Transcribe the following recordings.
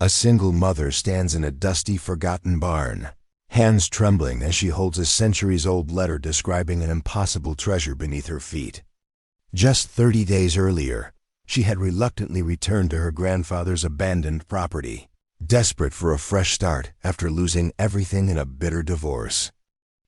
A single mother stands in a dusty, forgotten barn, hands trembling as she holds a centuries-old letter describing an impossible treasure beneath her feet. Just 30 days earlier, she had reluctantly returned to her grandfather's abandoned property, desperate for a fresh start after losing everything in a bitter divorce.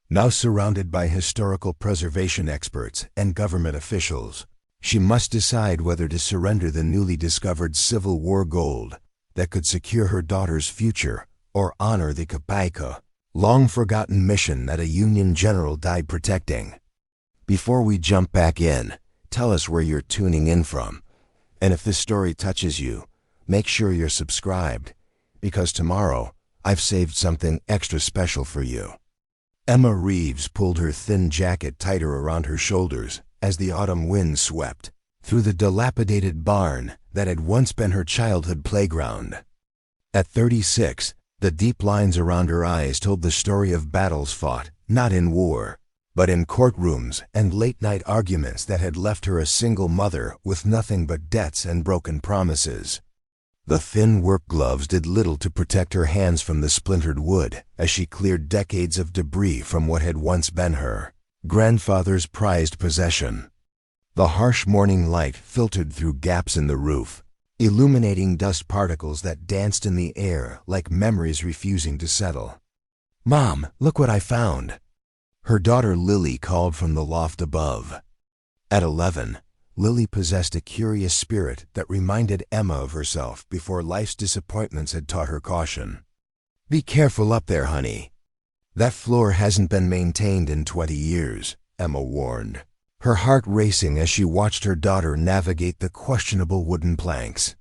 Now surrounded by historical preservation experts and government officials, she must decide whether to surrender the newly discovered Civil War gold that could secure her daughter's future or honor the Kapaika, long-forgotten mission that a Union general died protecting. Before we jump back in, tell us where you're tuning in from. And if this story touches you, make sure you're subscribed, because tomorrow I've saved something extra special for you. Emma Reeves pulled her thin jacket tighter around her shoulders as the autumn wind swept through the dilapidated barn that had once been her childhood playground. At 36, the deep lines around her eyes told the story of battles fought, not in war, but in courtrooms and late-night arguments that had left her a single mother with nothing but debts and broken promises. The thin work gloves did little to protect her hands from the splintered wood as she cleared decades of debris from what had once been her grandfather's prized possession. The harsh morning light filtered through gaps in the roof, illuminating dust particles that danced in the air like memories refusing to settle. "Mom, look what I found!" Her daughter Lily called from the loft above. At 11, Lily possessed a curious spirit that reminded Emma of herself before life's disappointments had taught her caution. "Be careful up there, honey. That floor hasn't been maintained in 20 years, Emma warned, her heart racing as she watched her daughter navigate the questionable wooden planks.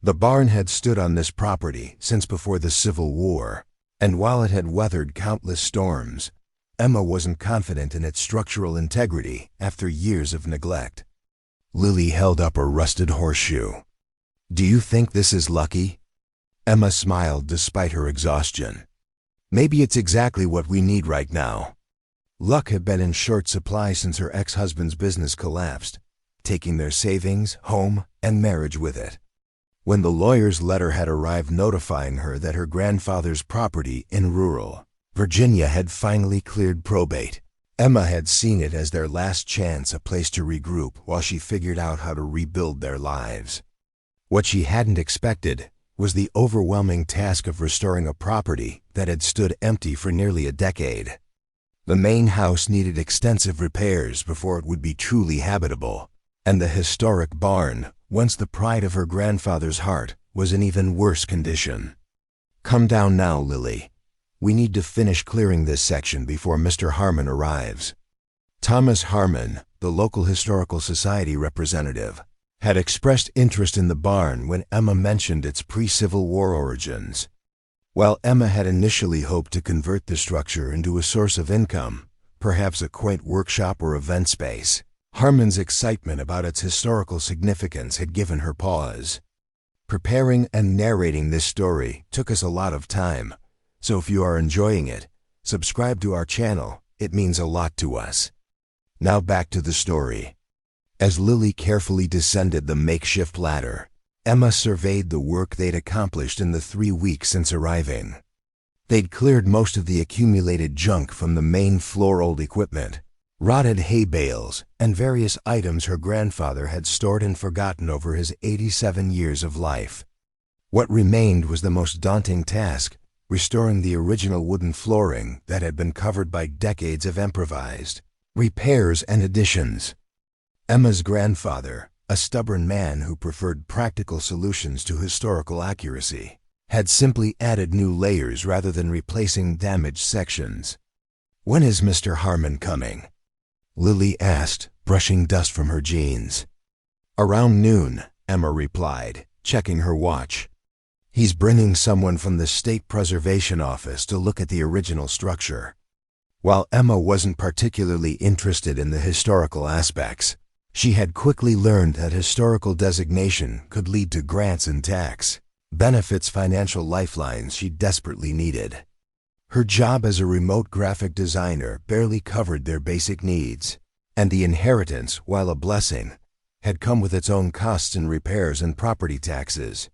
The barn had stood on this property since before the Civil War, and while it had weathered countless storms, Emma wasn't confident in its structural integrity after years of neglect. Lily held up a rusted horseshoe. "Do you think this is lucky?" Emma smiled despite her exhaustion. "Maybe it's exactly what we need right now." Luck had been in short supply since her ex-husband's business collapsed, taking their savings, home, and marriage with it. When the lawyer's letter had arrived notifying her that her grandfather's property in rural Virginia had finally cleared probate, Emma had seen it as their last chance, a place to regroup while she figured out how to rebuild their lives. What she hadn't expected was the overwhelming task of restoring a property that had stood empty for nearly a decade. The main house needed extensive repairs before it would be truly habitable, and the historic barn, once the pride of her grandfather's heart, was in even worse condition. "Come down now, Lily. We need to finish clearing this section before Mr. Harmon arrives." Thomas Harmon, the local historical society representative, had expressed interest in the barn when Emma mentioned its pre-Civil War origins. While Emma had initially hoped to convert the structure into a source of income, perhaps a quaint workshop or event space, Harmon's excitement about its historical significance had given her pause. Preparing and narrating this story took us a lot of time, so if you are enjoying it, subscribe to our channel. It means a lot to us. Now back to the story. As Lily carefully descended the makeshift ladder, Emma surveyed the work they'd accomplished in the 3 weeks since arriving. They'd cleared most of the accumulated junk from the main floor, old equipment, rotted hay bales, and various items her grandfather had stored and forgotten over his 87 years of life. What remained was the most daunting task: restoring the original wooden flooring that had been covered by decades of improvised repairs and additions. Emma's grandfather, a stubborn man who preferred practical solutions to historical accuracy, had simply added new layers rather than replacing damaged sections. "When is Mr. Harmon coming?" Lily asked, brushing dust from her jeans. "Around noon," Emma replied, checking her watch. "He's bringing someone from the State Preservation Office to look at the original structure." While Emma wasn't particularly interested in the historical aspects, she had quickly learned that historical designation could lead to grants and tax benefits, financial lifelines she desperately needed. Her job as a remote graphic designer barely covered their basic needs, and the inheritance, while a blessing, had come with its own costs in repairs and property taxes.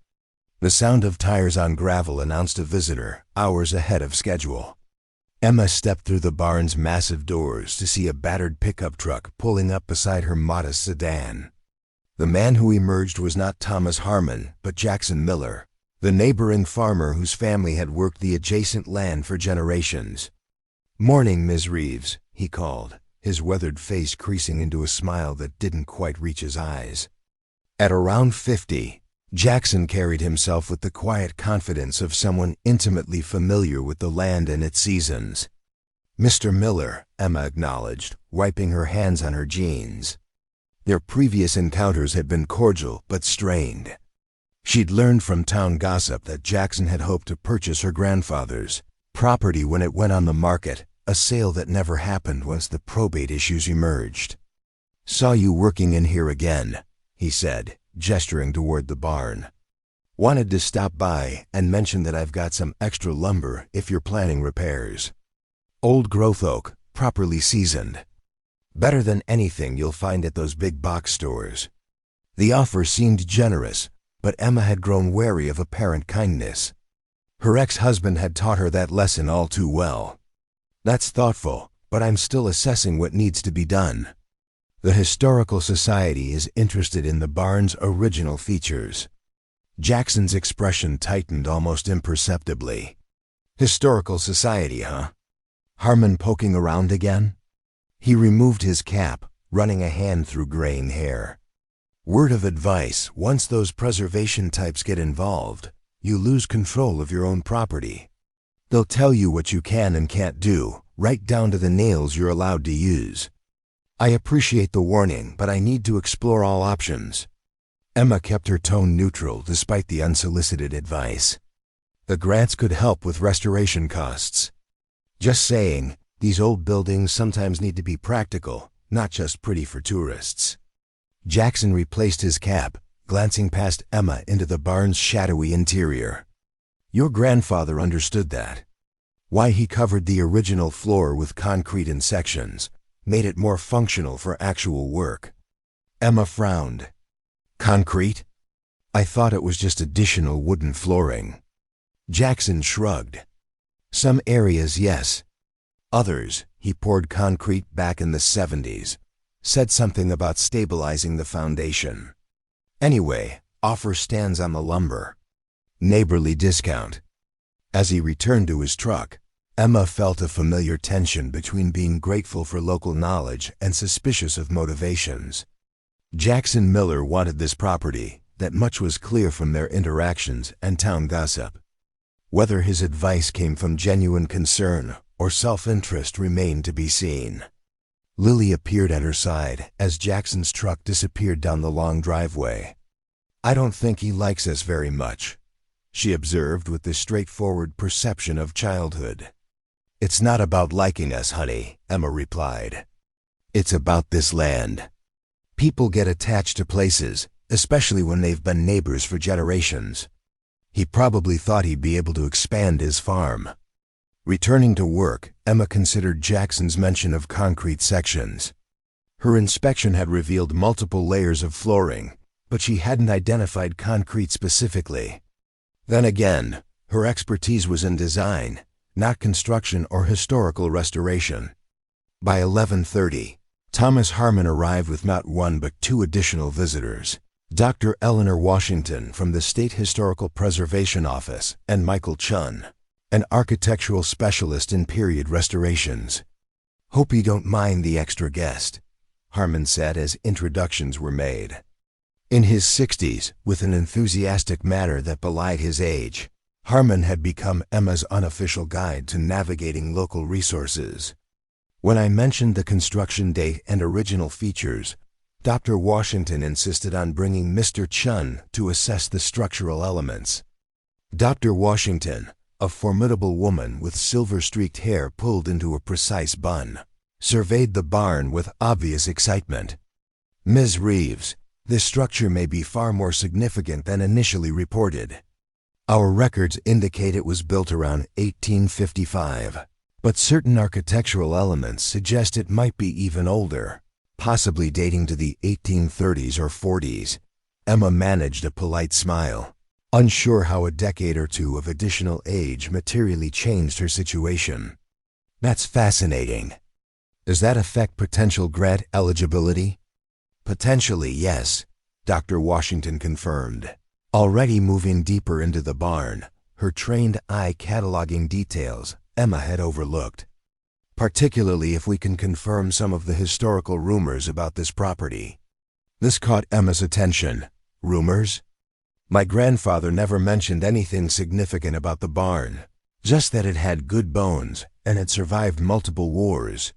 The sound of tires on gravel announced a visitor, hours ahead of schedule. Emma stepped through the barn's massive doors to see a battered pickup truck pulling up beside her modest sedan. The man who emerged was not Thomas Harmon, but Jackson Miller, the neighboring farmer whose family had worked the adjacent land for generations. "Morning, Ms. Reeves," he called, his weathered face creasing into a smile that didn't quite reach his eyes. At around 50, Jackson carried himself with the quiet confidence of someone intimately familiar with the land and its seasons. "Mr. Miller," Emma acknowledged, wiping her hands on her jeans. Their previous encounters had been cordial but strained. She'd learned from town gossip that Jackson had hoped to purchase her grandfather's property when it went on the market, a sale that never happened once the probate issues emerged. "Saw you working in here again," he said, gesturing toward the barn. "Wanted to stop by and mention that I've got some extra lumber if you're planning repairs. Old growth oak, properly seasoned. Better than anything you'll find at those big box stores." The offer seemed generous, but Emma had grown wary of apparent kindness. Her ex-husband had taught her that lesson all too well. "That's thoughtful, but I'm still assessing what needs to be done. The Historical Society is interested in the barn's original features." Jackson's expression tightened almost imperceptibly. "Historical Society, huh? Harmon poking around again?" He removed his cap, running a hand through graying hair. "Word of advice, once those preservation types get involved, you lose control of your own property. They'll tell you what you can and can't do, right down to the nails you're allowed to use. I appreciate the warning, but I need to explore all options." Emma kept her tone neutral despite the unsolicited advice. "The grants could help with restoration costs. Just saying, these old buildings sometimes need to be practical, not just pretty for tourists." Jackson replaced his cap, glancing past Emma into the barn's shadowy interior. "Your grandfather understood that. Why he covered the original floor with concrete in sections, made it more functional for actual work." Emma frowned. "Concrete? I thought it was just additional wooden flooring." Jackson shrugged. "Some areas, yes. Others, he poured concrete back in the 70s. Said something about stabilizing the foundation. Anyway, offer stands on the lumber. Neighborly discount." As he returned to his truck, Emma felt a familiar tension between being grateful for local knowledge and suspicious of motivations. Jackson Miller wanted this property, that much was clear from their interactions and town gossip. Whether his advice came from genuine concern or self-interest remained to be seen. Lily appeared at her side as Jackson's truck disappeared down the long driveway. "I don't think he likes us very much," she observed with the straightforward perception of childhood. "It's not about liking us, honey," Emma replied. "It's about this land. People get attached to places, especially when they've been neighbors for generations. He probably thought he'd be able to expand his farm." Returning to work, Emma considered Jackson's mention of concrete sections. Her inspection had revealed multiple layers of flooring, but she hadn't identified concrete specifically. Then again, her expertise was in design, not construction or historical restoration. By 11:30, Thomas Harmon arrived with not one but two additional visitors, Dr. Eleanor Washington from the State Historical Preservation Office and Michael Chun, an architectural specialist in period restorations. "Hope you don't mind the extra guest," Harmon said as introductions were made. In his 60s, with an enthusiastic manner that belied his age, Harmon had become Emma's unofficial guide to navigating local resources. When I mentioned the construction date and original features, Dr. Washington insisted on bringing Mr. Chun to assess the structural elements. Dr. Washington, a formidable woman with silver-streaked hair pulled into a precise bun, surveyed the barn with obvious excitement. "Ms. Reeves, this structure may be far more significant than initially reported. Our records indicate it was built around 1855, but certain architectural elements suggest it might be even older, possibly dating to the 1830s or 40s. Emma managed a polite smile. unsure how a decade or two of additional age materially changed her situation. That's fascinating. Does that affect potential grant eligibility? Potentially, yes, Dr. Washington confirmed. Already moving deeper into the barn, her trained eye cataloging details Emma had overlooked. Particularly if we can confirm some of the historical rumors about this property. This caught Emma's attention. Rumors? My grandfather never mentioned anything significant about the barn, just that it had good bones and had survived multiple wars.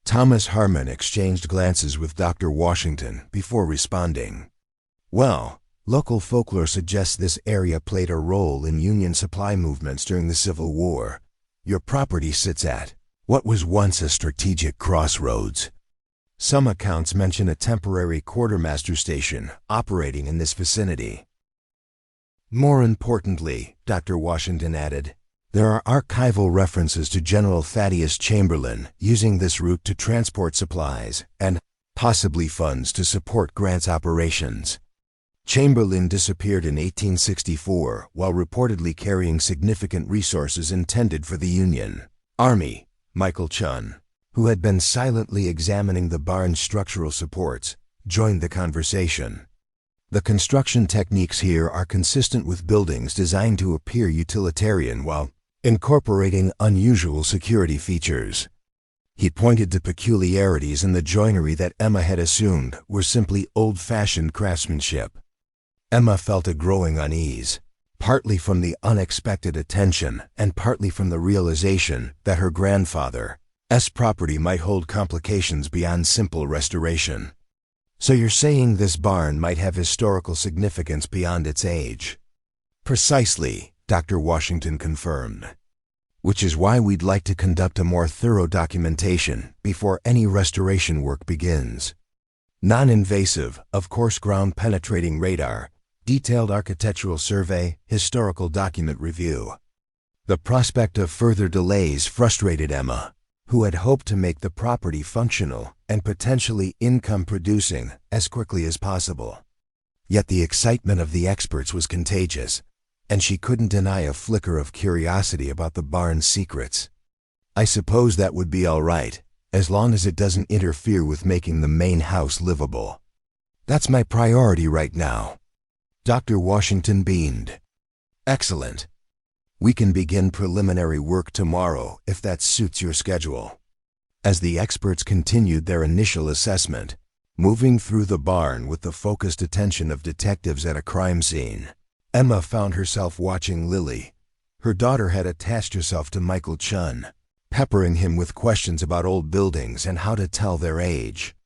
Thomas Harmon exchanged glances with Dr. Washington before responding. Well, local folklore suggests this area played a role in Union supply movements during the Civil War. Your property sits at what was once a strategic crossroads. Some accounts mention a temporary quartermaster station operating in this vicinity. More importantly, Dr. Washington added, there are archival references to General Thaddeus Chamberlain using this route to transport supplies and possibly funds to support Grant's operations. Chamberlain disappeared in 1864 while reportedly carrying significant resources intended for the Union Army. Michael Chun, who had been silently examining the barn's structural supports, joined the conversation. The construction techniques here are consistent with buildings designed to appear utilitarian while incorporating unusual security features. He pointed to peculiarities in the joinery that Emma had assumed were simply old-fashioned craftsmanship. Emma felt a growing unease, partly from the unexpected attention and partly from the realization that her grandfather's property might hold complications beyond simple restoration. So you're saying this barn might have historical significance beyond its age? Precisely, Dr. Washington confirmed. Which is why we'd like to conduct a more thorough documentation before any restoration work begins. Non-invasive, of course ground-penetrating radar, detailed architectural survey, historical document review. The prospect of further delays frustrated Emma, who had hoped to make the property functional and potentially income-producing as quickly as possible. Yet the excitement of the experts was contagious, and she couldn't deny a flicker of curiosity about the barn's secrets. I suppose that would be all right, as long as it doesn't interfere with making the main house livable. That's my priority right now. Dr. Washington beamed. Excellent. We can begin preliminary work tomorrow if that suits your schedule. As the experts continued their initial assessment, moving through the barn with the focused attention of detectives at a crime scene, Emma found herself watching Lily. Her daughter had attached herself to Michael Chun, peppering him with questions about old buildings and how to tell their age.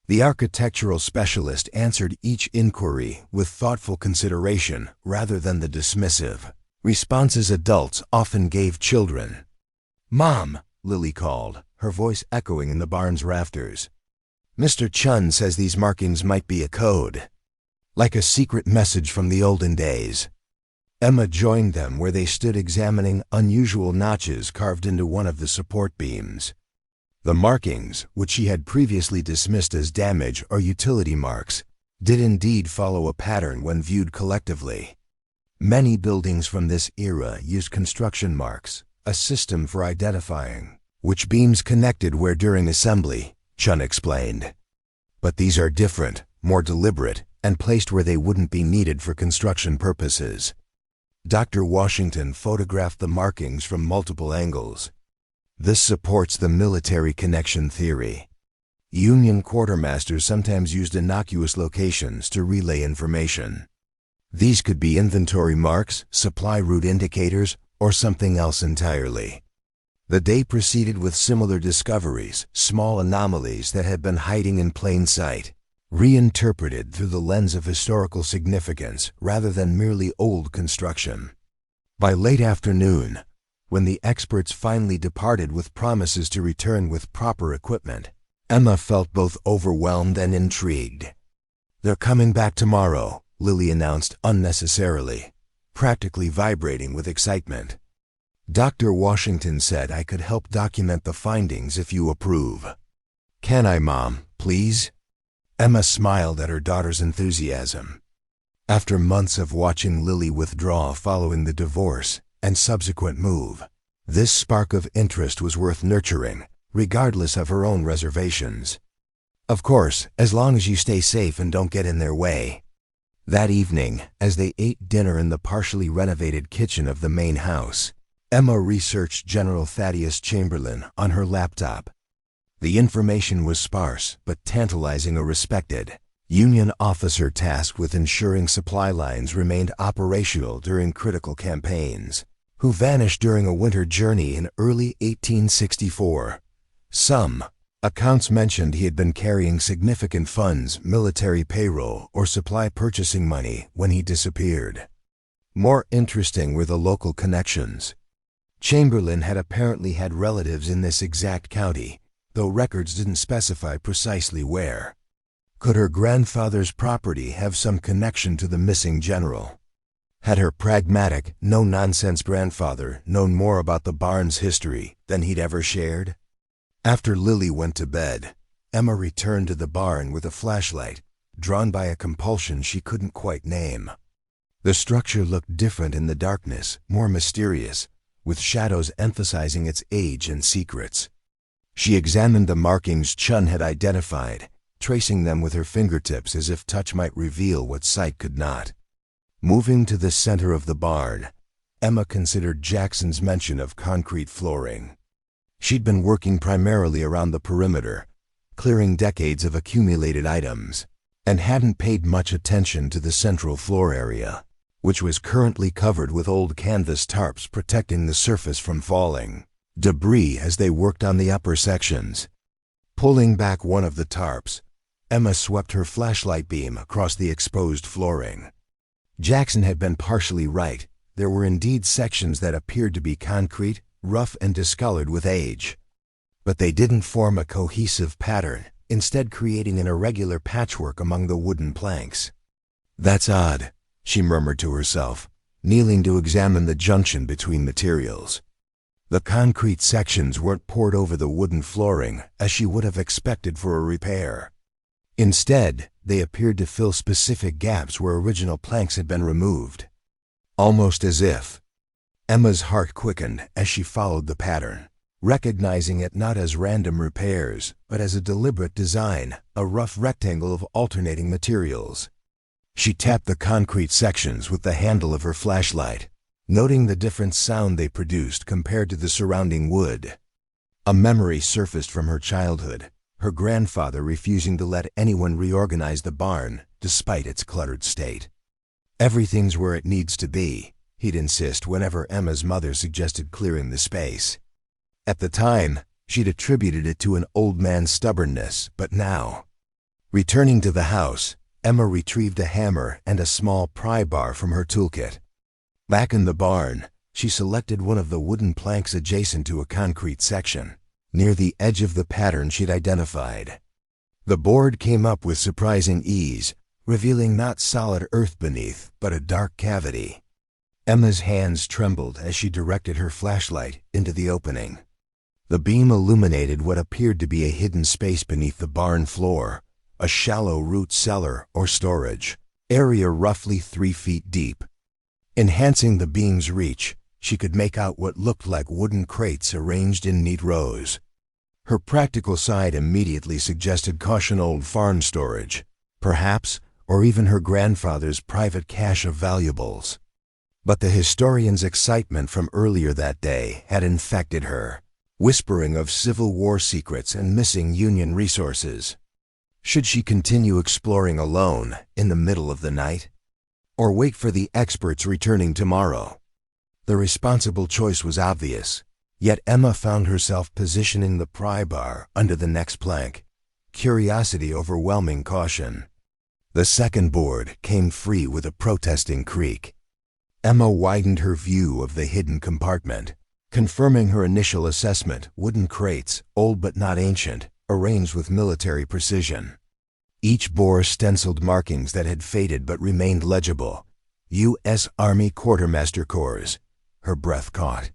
The architectural specialist answered each inquiry with thoughtful consideration rather than the dismissive responses adults often gave children. "Mom," Lily called, her voice echoing in the barn's rafters. "Mr. Chun says these markings might be a code. Like a secret message from the olden days." Emma joined them where they stood examining unusual notches carved into one of the support beams. The markings, which she had previously dismissed as damage or utility marks, did indeed follow a pattern when viewed collectively. Many buildings from this era used construction marks, a system for identifying which beams connected where during assembly, Chun explained. But these are different, more deliberate, and placed where they wouldn't be needed for construction purposes. Dr. Washington photographed the markings from multiple angles. This supports the military connection theory. Union quartermasters sometimes used innocuous locations to relay information. These could be inventory marks, supply route indicators, or something else entirely. The day proceeded with similar discoveries, small anomalies that had been hiding in plain sight, reinterpreted through the lens of historical significance rather than merely old construction. By late afternoon, when the experts finally departed with promises to return with proper equipment, Emma felt both overwhelmed and intrigued. "They're coming back tomorrow," Lily announced unnecessarily, practically vibrating with excitement. "Dr. Washington said I could help document the findings if you approve." "Can I, Mom, please?" Emma smiled at her daughter's enthusiasm. After months of watching Lily withdraw following the divorce and subsequent move, this spark of interest was worth nurturing, regardless of her own reservations. Of course, as long as you stay safe and don't get in their way. That evening, as they ate dinner in the partially renovated kitchen of the main house, Emma researched General Thaddeus Chamberlain on her laptop. The information was sparse, but tantalizing. A respected Union officer tasked with ensuring supply lines remained operational during critical campaigns, who vanished during a winter journey in early 1864. Some accounts mentioned he had been carrying significant funds, military payroll, or supply purchasing money when he disappeared. More interesting were the local connections. Chamberlain had apparently had relatives in this exact county, though records didn't specify precisely where. Could her grandfather's property have some connection to the missing general? Had her pragmatic, no-nonsense grandfather known more about the barn's history than he'd ever shared? After Lily went to bed, Emma returned to the barn with a flashlight, drawn by a compulsion she couldn't quite name. The structure looked different in the darkness, more mysterious, with shadows emphasizing its age and secrets. She examined the markings Chun had identified, tracing them with her fingertips as if touch might reveal what sight could not. Moving to the center of the barn, Emma considered Jackson's mention of concrete flooring. She'd been working primarily around the perimeter, clearing decades of accumulated items, and hadn't paid much attention to the central floor area, which was currently covered with old canvas tarps protecting the surface from falling debris as they worked on the upper sections. Pulling back one of the tarps, Emma swept her flashlight beam across the exposed flooring. Jackson had been partially right. There were indeed sections that appeared to be concrete, rough and discolored with age. But they didn't form a cohesive pattern, instead creating an irregular patchwork among the wooden planks. "That's odd," she murmured to herself, kneeling to examine the junction between materials. The concrete sections weren't poured over the wooden flooring as she would have expected for a repair. Instead, they appeared to fill specific gaps where original planks had been removed. Almost as if. Emma's heart quickened as she followed the pattern, recognizing it not as random repairs, but as a deliberate design, a rough rectangle of alternating materials. She tapped the concrete sections with the handle of her flashlight, noting the different sound they produced compared to the surrounding wood. A memory surfaced from her childhood, her grandfather refusing to let anyone reorganize the barn despite its cluttered state. "Everything's where it needs to be," he'd insist whenever Emma's mother suggested clearing the space. At the time, she'd attributed it to an old man's stubbornness, but now, returning to the house, Emma retrieved a hammer and a small pry bar from her toolkit. Back in the barn, she selected one of the wooden planks adjacent to a concrete section, near the edge of the pattern she'd identified. The board came up with surprising ease, revealing not solid earth beneath, but a dark cavity. Emma's hands trembled as she directed her flashlight into the opening. The beam illuminated what appeared to be a hidden space beneath the barn floor, a shallow root cellar or storage area roughly 3 feet deep. Enhancing the beam's reach, she could make out what looked like wooden crates arranged in neat rows. Her practical side immediately suggested caution: old farm storage, perhaps, or even her grandfather's private cache of valuables. But the historian's excitement from earlier that day had infected her, whispering of Civil War secrets and missing Union resources. Should she continue exploring alone in the middle of the night? Or wait for the experts returning tomorrow? The responsible choice was obvious, yet Emma found herself positioning the pry bar under the next plank, curiosity overwhelming caution. The second board came free with a protesting creak. Emma widened her view of the hidden compartment, confirming her initial assessment: wooden crates, old but not ancient, arranged with military precision. Each bore stenciled markings that had faded but remained legible. U.S. Army Quartermaster Corps. Her breath caught.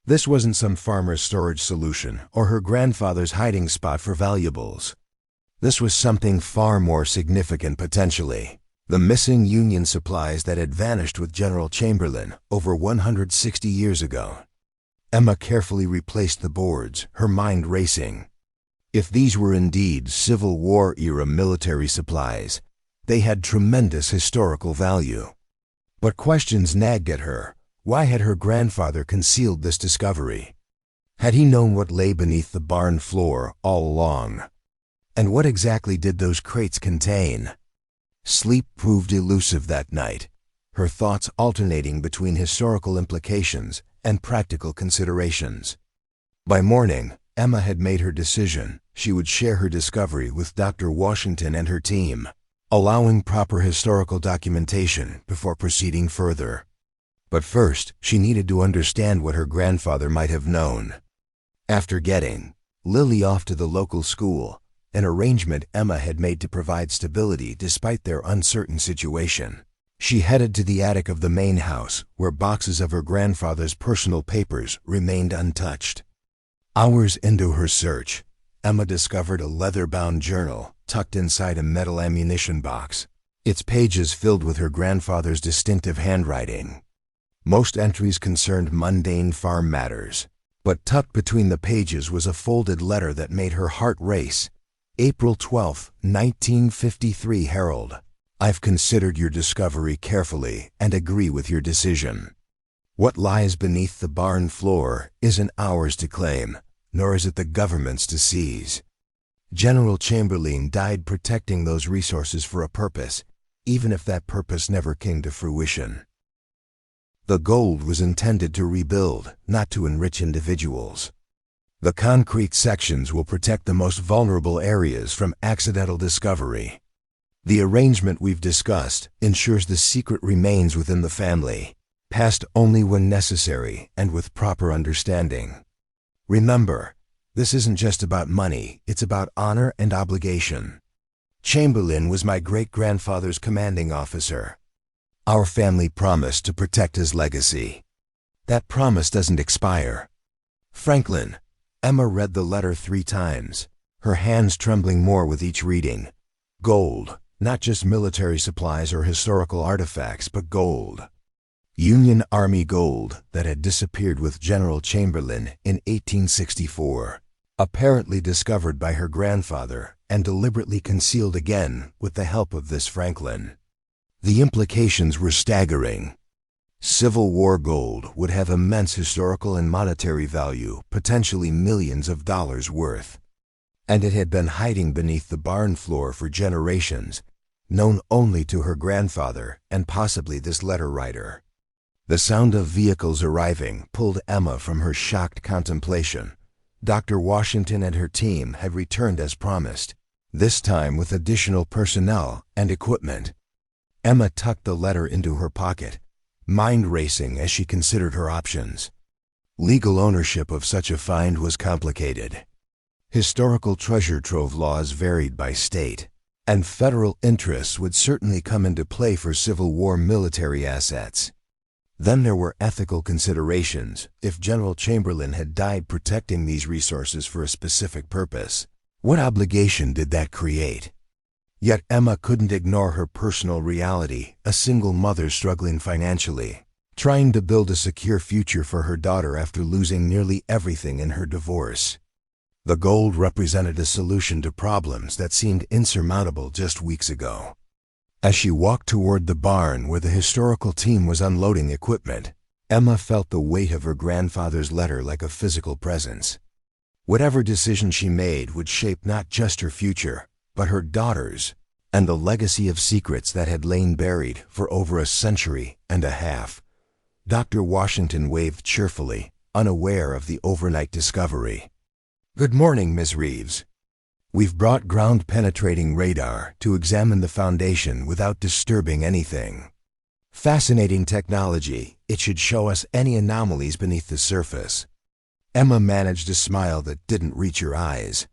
This wasn't some farmer's storage solution or her grandfather's hiding spot for valuables. This was something far more significant potentially. The missing Union supplies that had vanished with General Chamberlain over 160 years ago. Emma carefully replaced the boards, her mind racing. If these were indeed Civil War-era military supplies, they had tremendous historical value. But questions nagged at her. Why had her grandfather concealed this discovery? Had he known what lay beneath the barn floor all along? And what exactly did those crates contain? Sleep proved elusive that night, her thoughts alternating between historical implications and practical considerations. By morning, Emma had made her decision. She would share her discovery with Dr. Washington and her team, allowing proper historical documentation before proceeding further. But first, she needed to understand what her grandfather might have known. After getting Lily off to the local school, an arrangement Emma had made to provide stability despite their uncertain situation, she headed to the attic of the main house where boxes of her grandfather's personal papers remained untouched. Hours into her search, Emma discovered a leather-bound journal tucked inside a metal ammunition box, its pages filled with her grandfather's distinctive handwriting. Most entries concerned mundane farm matters, but tucked between the pages was a folded letter that made her heart race. April 12, 1953 Herald. I've considered your discovery carefully and agree with your decision. What lies beneath the barn floor isn't ours to claim, nor is it the government's to seize. General Chamberlain died protecting those resources for a purpose, even if that purpose never came to fruition. The gold was intended to rebuild, not to enrich individuals. The concrete sections will protect the most vulnerable areas from accidental discovery. The arrangement we've discussed ensures the secret remains within the family, passed only when necessary and with proper understanding. Remember, this isn't just about money, it's about honor and obligation. Chamberlain was my great-grandfather's commanding officer. Our family promised to protect his legacy. That promise doesn't expire. Franklin. Emma read the letter 3 times, her hands trembling more with each reading. Gold, not just military supplies or historical artifacts, but gold. Union Army gold that had disappeared with General Chamberlain in 1864, apparently discovered by her grandfather and deliberately concealed again with the help of this Franklin. The implications were staggering. Civil War gold would have immense historical and monetary value, potentially millions of dollars worth. And it had been hiding beneath the barn floor for generations, known only to her grandfather and possibly this letter writer. The sound of vehicles arriving pulled Emma from her shocked contemplation. Dr. Washington and her team had returned as promised, this time with additional personnel and equipment. Emma tucked the letter into her pocket, mind racing as she considered her options. Legal ownership of such a find was complicated. Historical treasure trove laws varied by state, and federal interests would certainly come into play for Civil War military assets. Then there were ethical considerations. If General Chamberlain had died protecting these resources for a specific purpose, what obligation did that create? Yet Emma couldn't ignore her personal reality, a single mother struggling financially, trying to build a secure future for her daughter after losing nearly everything in her divorce. The gold represented a solution to problems that seemed insurmountable just weeks ago. As she walked toward the barn where the historical team was unloading equipment, Emma felt the weight of her grandfather's letter like a physical presence. Whatever decision she made would shape not just her future, but her daughter's, and the legacy of secrets that had lain buried for over a century and a half. Dr. Washington waved cheerfully, unaware of the overnight discovery. "Good morning, Miss Reeves. We've brought ground-penetrating radar to examine the foundation without disturbing anything. Fascinating technology. It should show us any anomalies beneath the surface." Emma managed a smile that didn't reach her eyes.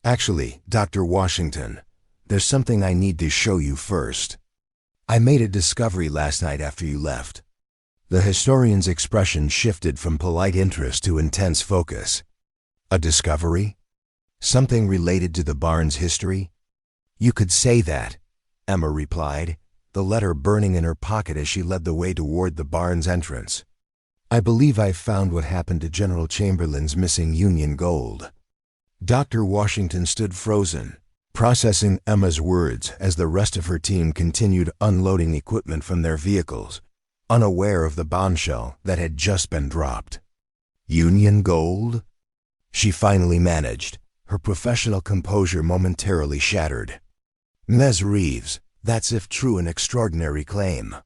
"Actually, Dr. Washington, there's something I need to show you first. I made a discovery last night after you left." The historian's expression shifted from polite interest to intense focus. "A discovery? Something related to the barn's history?" "You could say that," Emma replied. the letter burning in her pocket as she led the way toward the barn's entrance. "I believe I've found what happened to General Chamberlain's missing Union gold." Dr. Washington stood frozen, processing Emma's words as the rest of her team continued unloading equipment from their vehicles, unaware of the bombshell that had just been dropped. "Union gold?" she finally managed, her professional composure momentarily shattered. "Ms. Reeves, that's if true an extraordinary claim."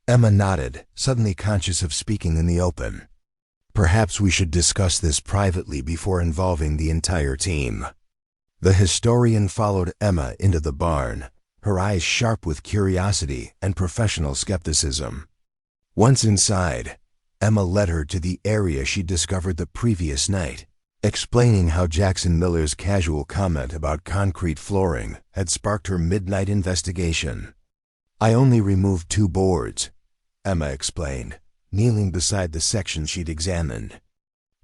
Emma nodded, suddenly conscious of speaking in the open. "Perhaps we should discuss this privately before involving the entire team." The historian followed Emma into the barn, her eyes sharp with curiosity and professional skepticism. Once inside, Emma led her to the area she discovered the previous night, explaining how Jackson Miller's casual comment about concrete flooring had sparked her midnight investigation. "I only removed 2 boards," Emma explained, kneeling beside the section she'd examined.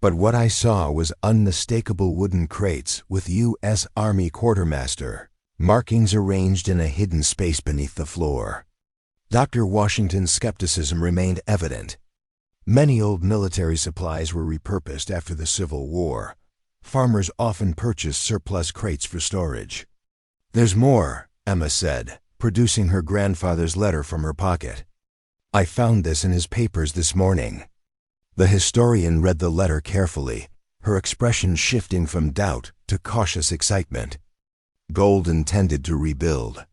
"But what I saw was unmistakable wooden crates with U.S. Army quartermaster markings arranged in a hidden space beneath the floor." Dr. Washington's skepticism remained evident. Many old military supplies were repurposed after the Civil War. Farmers often purchased surplus crates for storage. "There's more," Emma said, producing her grandfather's letter from her pocket. "I found this in his papers this morning." The historian read the letter carefully, her expression shifting from doubt to cautious excitement. "Gold intended to rebuild.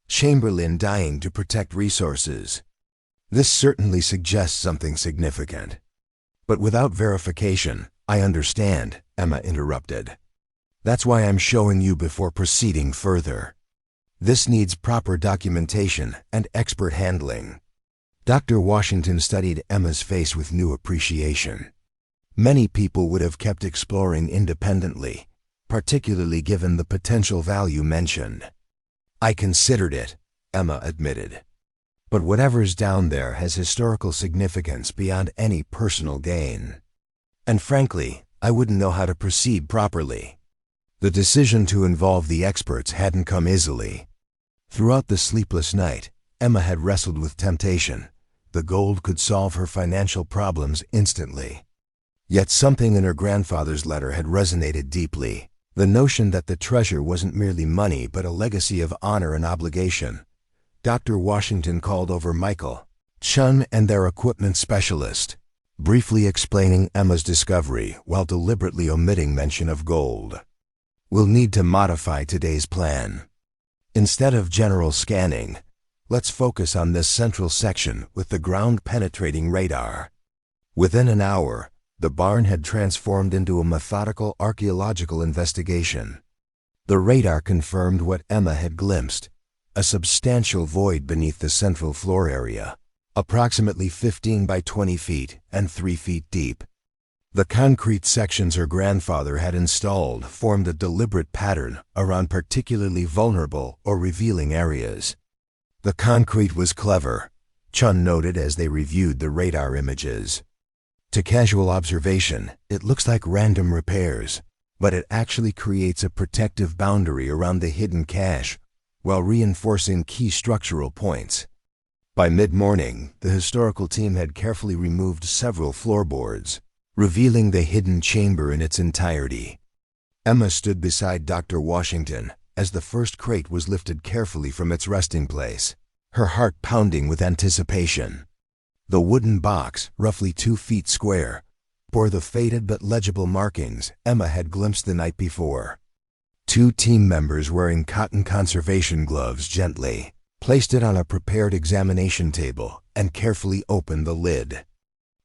Chamberlain dying to protect resources. This certainly suggests something significant." "But without verification, I understand," Emma interrupted. "That's why I'm showing you before proceeding further. This needs proper documentation and expert handling." Dr. Washington studied Emma's face with new appreciation. Many people would have kept exploring independently, particularly given the potential value mentioned. "I considered it," Emma admitted. "But whatever's down there has historical significance beyond any personal gain. And frankly, I wouldn't know how to proceed properly." The decision to involve the experts hadn't come easily. Throughout the sleepless night, Emma had wrestled with temptation. The gold could solve her financial problems instantly. Yet something in her grandfather's letter had resonated deeply. The notion that the treasure wasn't merely money but a legacy of honor and obligation. Dr. Washington called over Michael, Chun, and their equipment specialist, briefly explaining Emma's discovery while deliberately omitting mention of gold. "We'll need to modify today's plan. Instead of general scanning, let's focus on this central section with the ground-penetrating radar." Within an hour, the barn had transformed into a methodical archaeological investigation. The radar confirmed what Emma had glimpsed: a substantial void beneath the central floor area, approximately 15 by 20 feet and 3 feet deep. The concrete sections her grandfather had installed formed a deliberate pattern around particularly vulnerable or revealing areas. "The concrete was clever," Chun noted as they reviewed the radar images. "To casual observation, it looks like random repairs, but it actually creates a protective boundary around the hidden cache while reinforcing key structural points." By mid-morning, the historical team had carefully removed several floorboards, revealing the hidden chamber in its entirety. Emma stood beside Dr. Washington as the first crate was lifted carefully from its resting place, her heart pounding with anticipation. The wooden box, roughly 2 feet square, bore the faded but legible markings Emma had glimpsed the night before. 2 team members wearing cotton conservation gloves gently placed it on a prepared examination table and carefully opened the lid.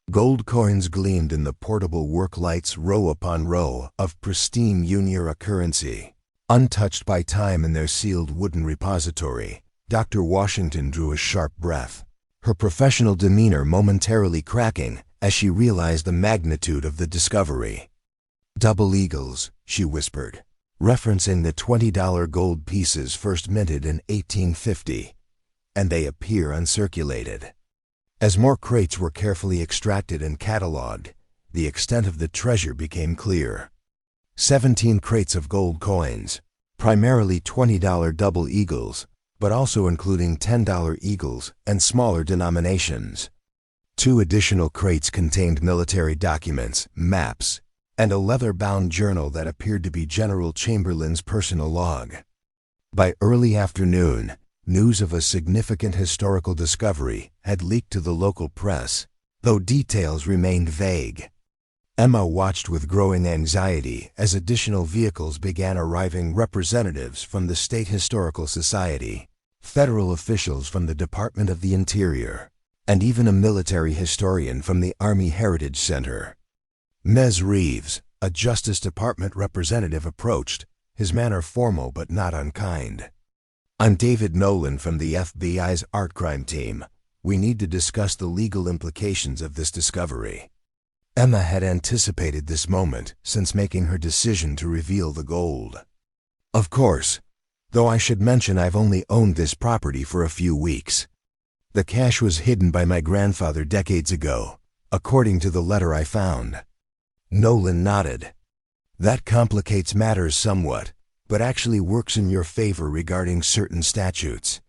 Gold coins gleamed in the portable work lights, row upon row of pristine Union currency. Untouched by time in their sealed wooden repository, Dr. Washington drew a sharp breath, her professional demeanor momentarily cracking as she realized the magnitude of the discovery. "Double eagles," she whispered, referencing the $20 gold pieces first minted in 1850, "and they appear uncirculated." As more crates were carefully extracted and cataloged, the extent of the treasure became clear. 17 crates of gold coins, primarily $20 double eagles, but also including $10 eagles and smaller denominations. 2 additional crates contained military documents, maps, and a leather-bound journal that appeared to be General Chamberlain's personal log. By early afternoon, news of a significant historical discovery had leaked to the local press, though details remained vague. Emma watched with growing anxiety as additional vehicles began arriving, representatives from the State Historical Society, federal officials from the Department of the Interior, and even a military historian from the Army Heritage Center. Ms. Reeves, a Justice Department representative, approached, his manner formal but not unkind. "I'm David Nolan from the FBI's Art Crime Team. We need to discuss the legal implications of this discovery." Emma had anticipated this moment since making her decision to reveal the gold. "Of course, though I should mention I've only owned this property for a few weeks. The cash was hidden by my grandfather decades ago, according to the letter I found." Nolan nodded. "That complicates matters somewhat, but actually works in your favor regarding certain statutes.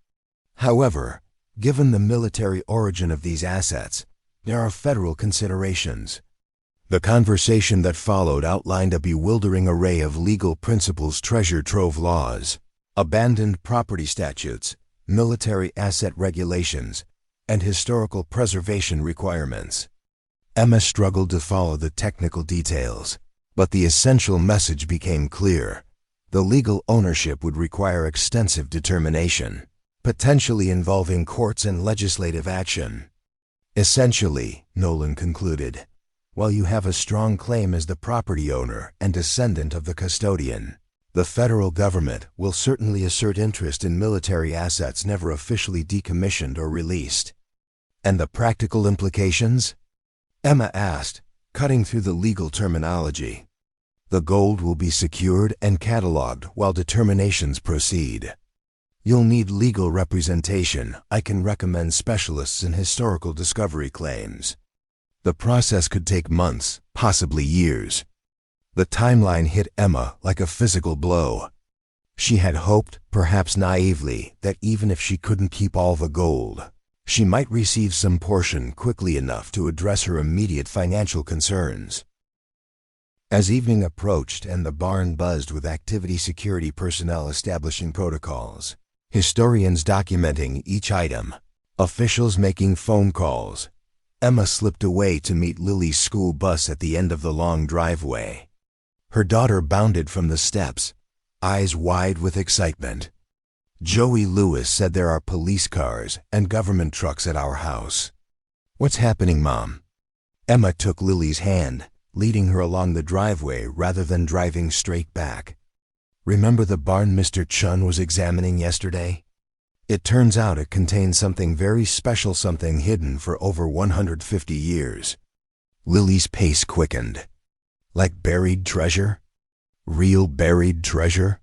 However, given the military origin of these assets, there are federal considerations." The conversation that followed outlined a bewildering array of legal principles: treasure trove laws, abandoned property statutes, military asset regulations, and historical preservation requirements. Emma struggled to follow the technical details, but the essential message became clear. The legal ownership would require extensive determination, potentially involving courts and legislative action. "Essentially," Nolan concluded, "while you have a strong claim as the property owner and descendant of the custodian, the federal government will certainly assert interest in military assets never officially decommissioned or released." "And the practical implications?" Emma asked, cutting through the legal terminology. "The gold will be secured and cataloged while determinations proceed. You'll need legal representation. I can recommend specialists in historical discovery claims. The process could take months, possibly years." The timeline hit Emma like a physical blow. She had hoped, perhaps naively, that even if she couldn't keep all the gold, she might receive some portion quickly enough to address her immediate financial concerns. As evening approached and the barn buzzed with activity, security personnel establishing protocols, historians documenting each item, officials making phone calls, Emma slipped away to meet Lily's school bus at the end of the long driveway. Her daughter bounded from the steps, eyes wide with excitement. "Joey Lewis said there are police cars and government trucks at our house." "What's happening, Mom?" Emma took Lily's hand, leading her along the driveway rather than driving straight back. "Remember the barn Mr. Chun was examining yesterday? It turns out it contains something very special, something hidden for over 150 years. Lily's pace quickened. "Like buried treasure? Real buried treasure?"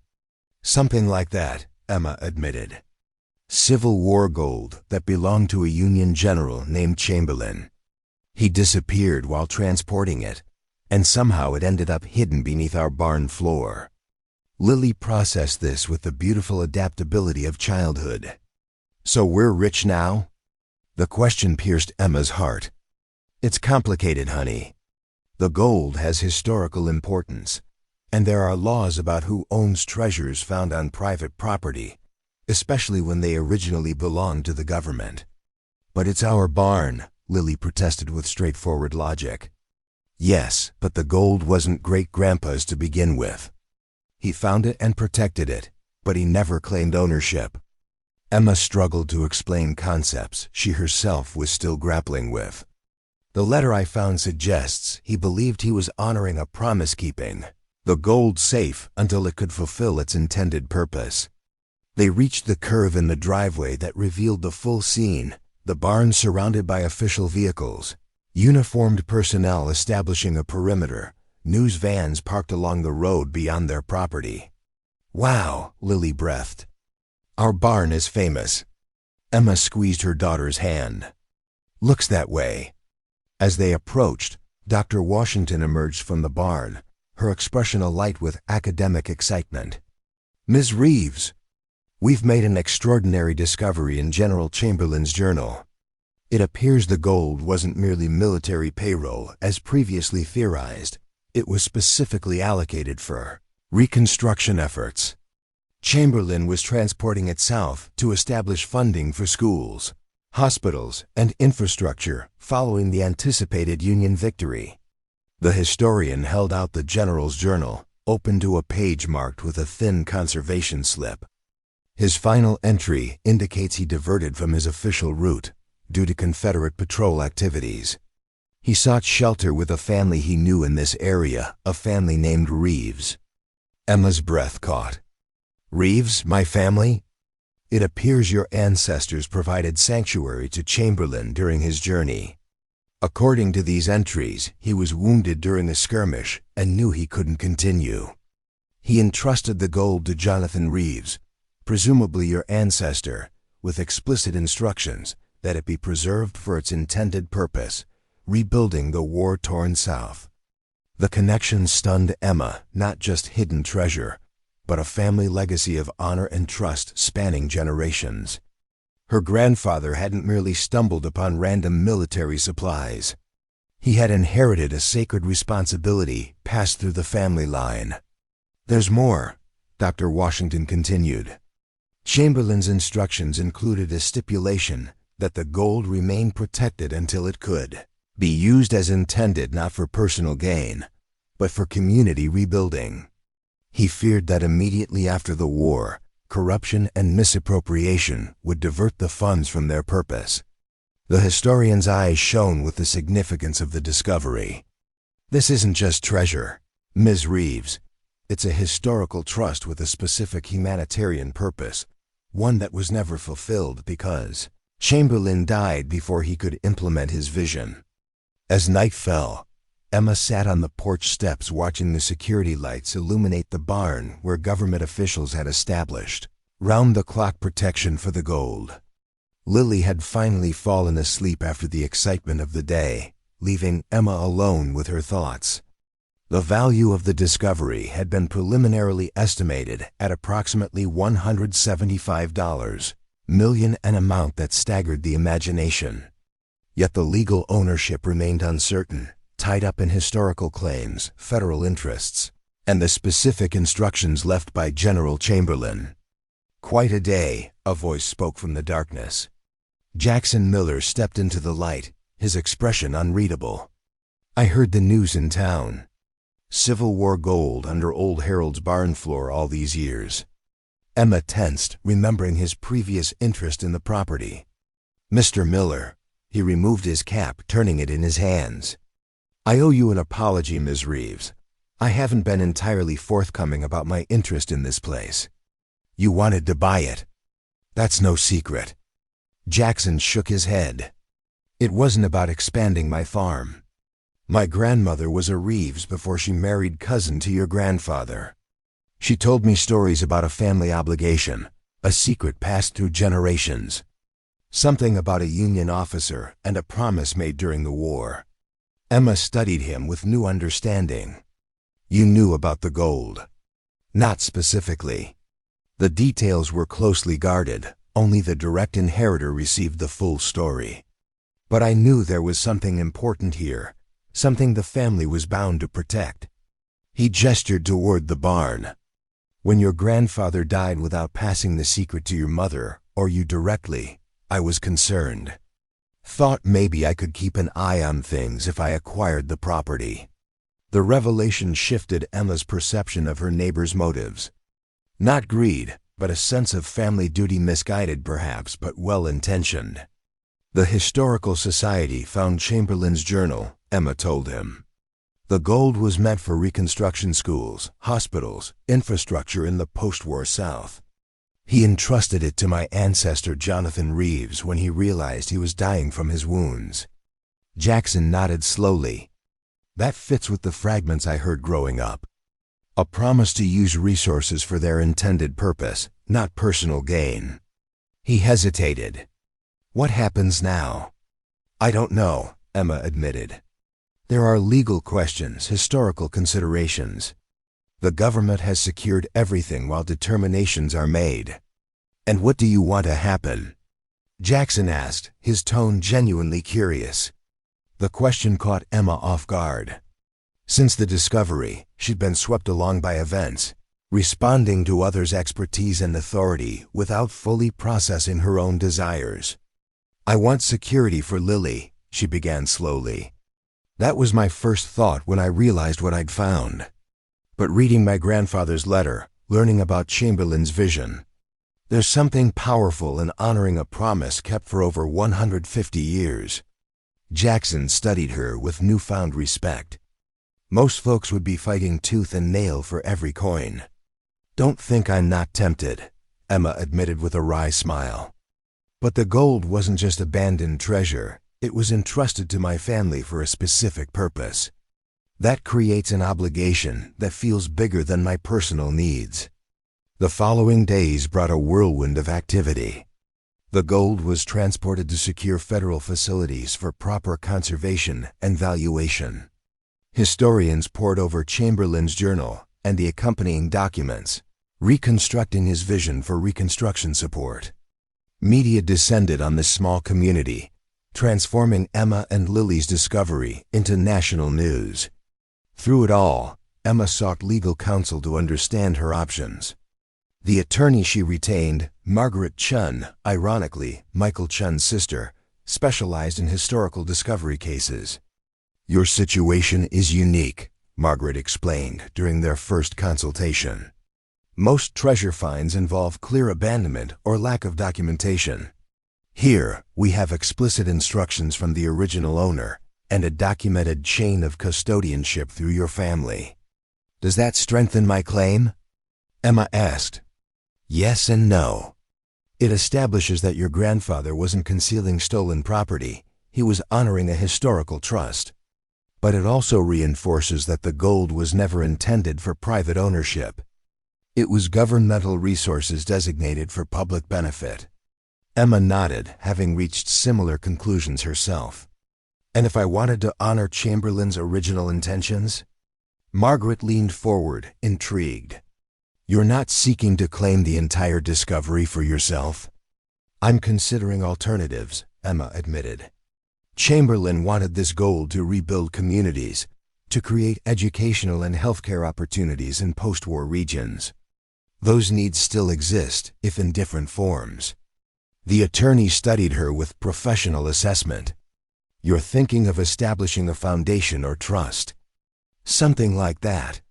"Something like that," Emma admitted. "Civil War gold that belonged to a Union general named Chamberlain. He disappeared while transporting it, and somehow it ended up hidden beneath our barn floor." Lily processed this with the beautiful adaptability of childhood. "So we're rich now?" The question pierced Emma's heart. "It's complicated, honey. The gold has historical importance, and there are laws about who owns treasures found on private property, especially when they originally belonged to the government." "But it's our barn," Lily protested with straightforward logic. "Yes, but the gold wasn't great-grandpa's to begin with. He found it and protected it, but he never claimed ownership." Emma struggled to explain concepts she herself was still grappling with. "The letter I found suggests he believed he was honoring a promise, keeping the gold safe until it could fulfill its intended purpose." They reached the curve in the driveway that revealed the full scene, the barn surrounded by official vehicles, uniformed personnel establishing a perimeter, news vans parked along the road beyond their property. "Wow," Lily breathed. "Our barn is famous." Emma squeezed her daughter's hand. "Looks that way." As they approached, Dr. Washington emerged from the barn, her expression alight with academic excitement. "Ms. Reeves!" We've made an extraordinary discovery in General Chamberlain's journal. It appears the gold wasn't merely military payroll, as previously theorized. It was specifically allocated for reconstruction efforts. Chamberlain was transporting it south to establish funding for schools, hospitals, and infrastructure following the anticipated Union victory. The historian held out the general's journal, open to a page marked with a thin conservation slip. His final entry indicates he diverted from his official route due to Confederate patrol activities. He sought shelter with a family he knew in this area, a family named Reeves. Emma's breath caught. Reeves, my family? It appears your ancestors provided sanctuary to Chamberlain during his journey. According to these entries, he was wounded during a skirmish and knew he couldn't continue. He entrusted the gold to Jonathan Reeves, presumably your ancestor, with explicit instructions that it be preserved for its intended purpose, rebuilding the war-torn South. The connection stunned Emma, not just hidden treasure, but a family legacy of honor and trust spanning generations. Her grandfather hadn't merely stumbled upon random military supplies. He had inherited a sacred responsibility passed through the family line. There's more, Dr. Washington continued. Chamberlain's instructions included a stipulation that the gold remain protected until it could be used as intended, not for personal gain, but for community rebuilding. He feared that immediately after the war, corruption and misappropriation would divert the funds from their purpose. The historian's eyes shone with the significance of the discovery. This isn't just treasure, Ms. Reeves. It's a historical trust with a specific humanitarian purpose, one that was never fulfilled because Chamberlain died before he could implement his vision. As night fell, Emma sat on the porch steps watching the security lights illuminate the barn where government officials had established round-the-clock protection for the gold. Lily had finally fallen asleep after the excitement of the day, leaving Emma alone with her thoughts. The value of the discovery had been preliminarily estimated at approximately $175 million, an amount that staggered the imagination. Yet the legal ownership remained uncertain, tied up in historical claims, federal interests, and the specific instructions left by General Chamberlain. Quite a day, a voice spoke from the darkness. Jackson Miller stepped into the light, his expression unreadable. I heard the news in town. Civil War gold under Old Harold's barn floor all these years. Emma tensed, remembering his previous interest in the property. Mr. Miller. He removed his cap, turning it in his hands. I owe you an apology, Ms. Reeves. I haven't been entirely forthcoming about my interest in this place. You wanted to buy it. That's no secret. Jackson shook his head. It wasn't about expanding my farm. My grandmother was a Reeves before she married cousin to your grandfather. She told me stories about a family obligation, a secret passed through generations. Something about a Union officer and a promise made during the war. Emma studied him with new understanding. You knew about the gold. Not specifically. The details were closely guarded. Only the direct inheritor received the full story. But I knew there was something important here, something the family was bound to protect. He gestured toward the barn. When your grandfather died without passing the secret to your mother, or you directly, I was concerned. Thought maybe I could keep an eye on things if I acquired the property. The revelation shifted Emma's perception of her neighbor's motives. Not greed, but a sense of family duty, misguided perhaps, but well-intentioned. The Historical Society found Chamberlain's journal, Emma told him. The gold was meant for reconstruction schools, hospitals, infrastructure in the post-war South. He entrusted it to my ancestor Jonathan Reeves when he realized he was dying from his wounds. Jackson nodded slowly. That fits with the fragments I heard growing up. A promise to use resources for their intended purpose, not personal gain. He hesitated. What happens now? I don't know, Emma admitted. There are legal questions, historical considerations. The government has secured everything while determinations are made. "And what do you want to happen?" Jackson asked, his tone genuinely curious. The question caught Emma off guard. Since the discovery, she'd been swept along by events, responding to others' expertise and authority without fully processing her own desires. "I want security for Lily," she began slowly. "That was my first thought when I realized what I'd found. But reading my grandfather's letter, learning about Chamberlain's vision, there's something powerful in honoring a promise kept for over 150 years. Jackson studied her with newfound respect. Most folks would be fighting tooth and nail for every coin. "Don't think I'm not tempted," Emma admitted with a wry smile. "But the gold wasn't just abandoned treasure. It was entrusted to my family for a specific purpose. That creates an obligation that feels bigger than my personal needs." The following days brought a whirlwind of activity. The gold was transported to secure federal facilities for proper conservation and valuation. Historians pored over Chamberlain's journal and the accompanying documents, reconstructing his vision for reconstruction support. Media descended on this small community, transforming Emma and Lily's discovery into national news. Through it all, Emma sought legal counsel to understand her options. The attorney she retained, Margaret Chun, ironically Michael Chun's sister, specialized in historical discovery cases. "Your situation is unique," Margaret explained during their first consultation. "Most treasure finds involve clear abandonment or lack of documentation. Here, we have explicit instructions from the original owner and a documented chain of custodianship through your family." "Does that strengthen my claim?" Emma asked. "Yes and no. It establishes that your grandfather wasn't concealing stolen property. He was honoring a historical trust. But it also reinforces that the gold was never intended for private ownership. It was governmental resources designated for public benefit." Emma nodded, having reached similar conclusions herself. "And if I wanted to honor Chamberlain's original intentions?" Margaret leaned forward, intrigued. "You're not seeking to claim the entire discovery for yourself?" "I'm considering alternatives," Emma admitted. "Chamberlain wanted this gold to rebuild communities, to create educational and healthcare opportunities in post-war regions. Those needs still exist, if in different forms." The attorney studied her with professional assessment. "You're thinking of establishing a foundation or trust?" "Something like that.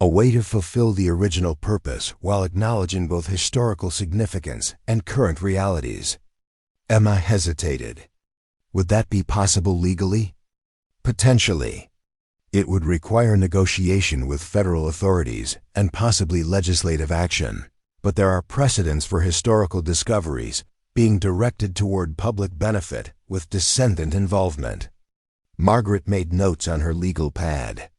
A way to fulfill the original purpose while acknowledging both historical significance and current realities." Emma hesitated. "Would that be possible legally?" "Potentially. It would require negotiation with federal authorities and possibly legislative action, but there are precedents for historical discoveries being directed toward public benefit with descendant involvement." Margaret made notes on her legal pad.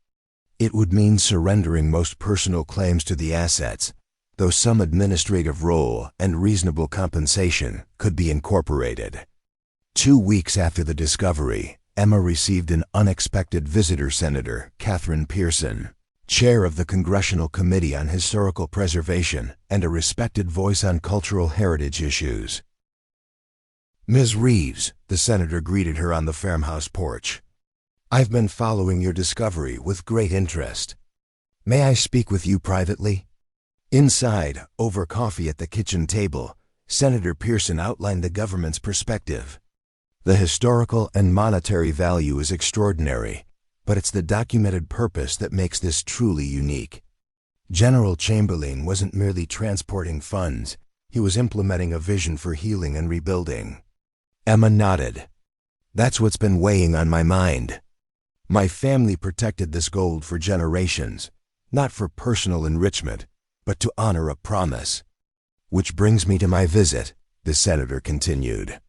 "It would mean surrendering most personal claims to the assets, though some administrative role and reasonable compensation could be incorporated." 2 weeks after the discovery, Emma received an unexpected visitor, Senator Catherine Pearson, chair of the Congressional Committee on Historical Preservation and a respected voice on cultural heritage issues. "Ms. Reeves," the senator greeted her on the farmhouse porch. "I've been following your discovery with great interest. May I speak with you privately?" Inside, over coffee at the kitchen table, Senator Pearson outlined the government's perspective. "The historical and monetary value is extraordinary, but it's the documented purpose that makes this truly unique. General Chamberlain wasn't merely transporting funds, he was implementing a vision for healing and rebuilding." Emma nodded. "That's what's been weighing on my mind. My family protected this gold for generations, not for personal enrichment, but to honor a promise. Which brings me to my visit," the senator continued.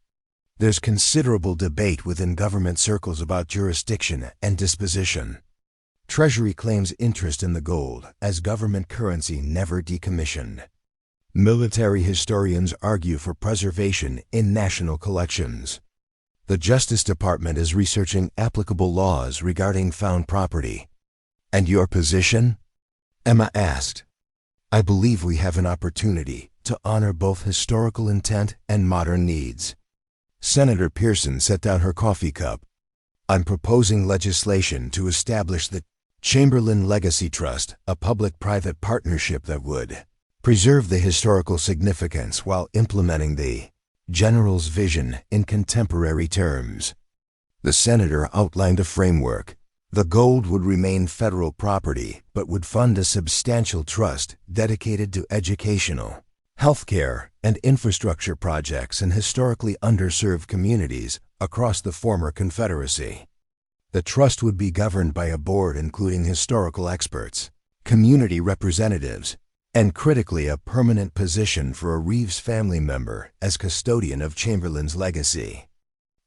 "There's considerable debate within government circles about jurisdiction and disposition. Treasury claims interest in the gold as government currency never decommissioned. Military historians argue for preservation in national collections. The Justice Department is researching applicable laws regarding found property." "And your position?" Emma asked. "I believe we have an opportunity to honor both historical intent and modern needs. Senator Pearson set down her coffee cup. "I'm proposing legislation to establish the Chamberlain Legacy Trust, a public-private partnership that would preserve the historical significance while implementing the General's vision in contemporary terms." The senator outlined a framework. The gold would remain federal property, but would fund a substantial trust dedicated to educational, healthcare, and infrastructure projects in historically underserved communities across the former Confederacy. The trust would be governed by a board including historical experts, community representatives, and critically a permanent position for a Reeves family member as custodian of Chamberlain's legacy.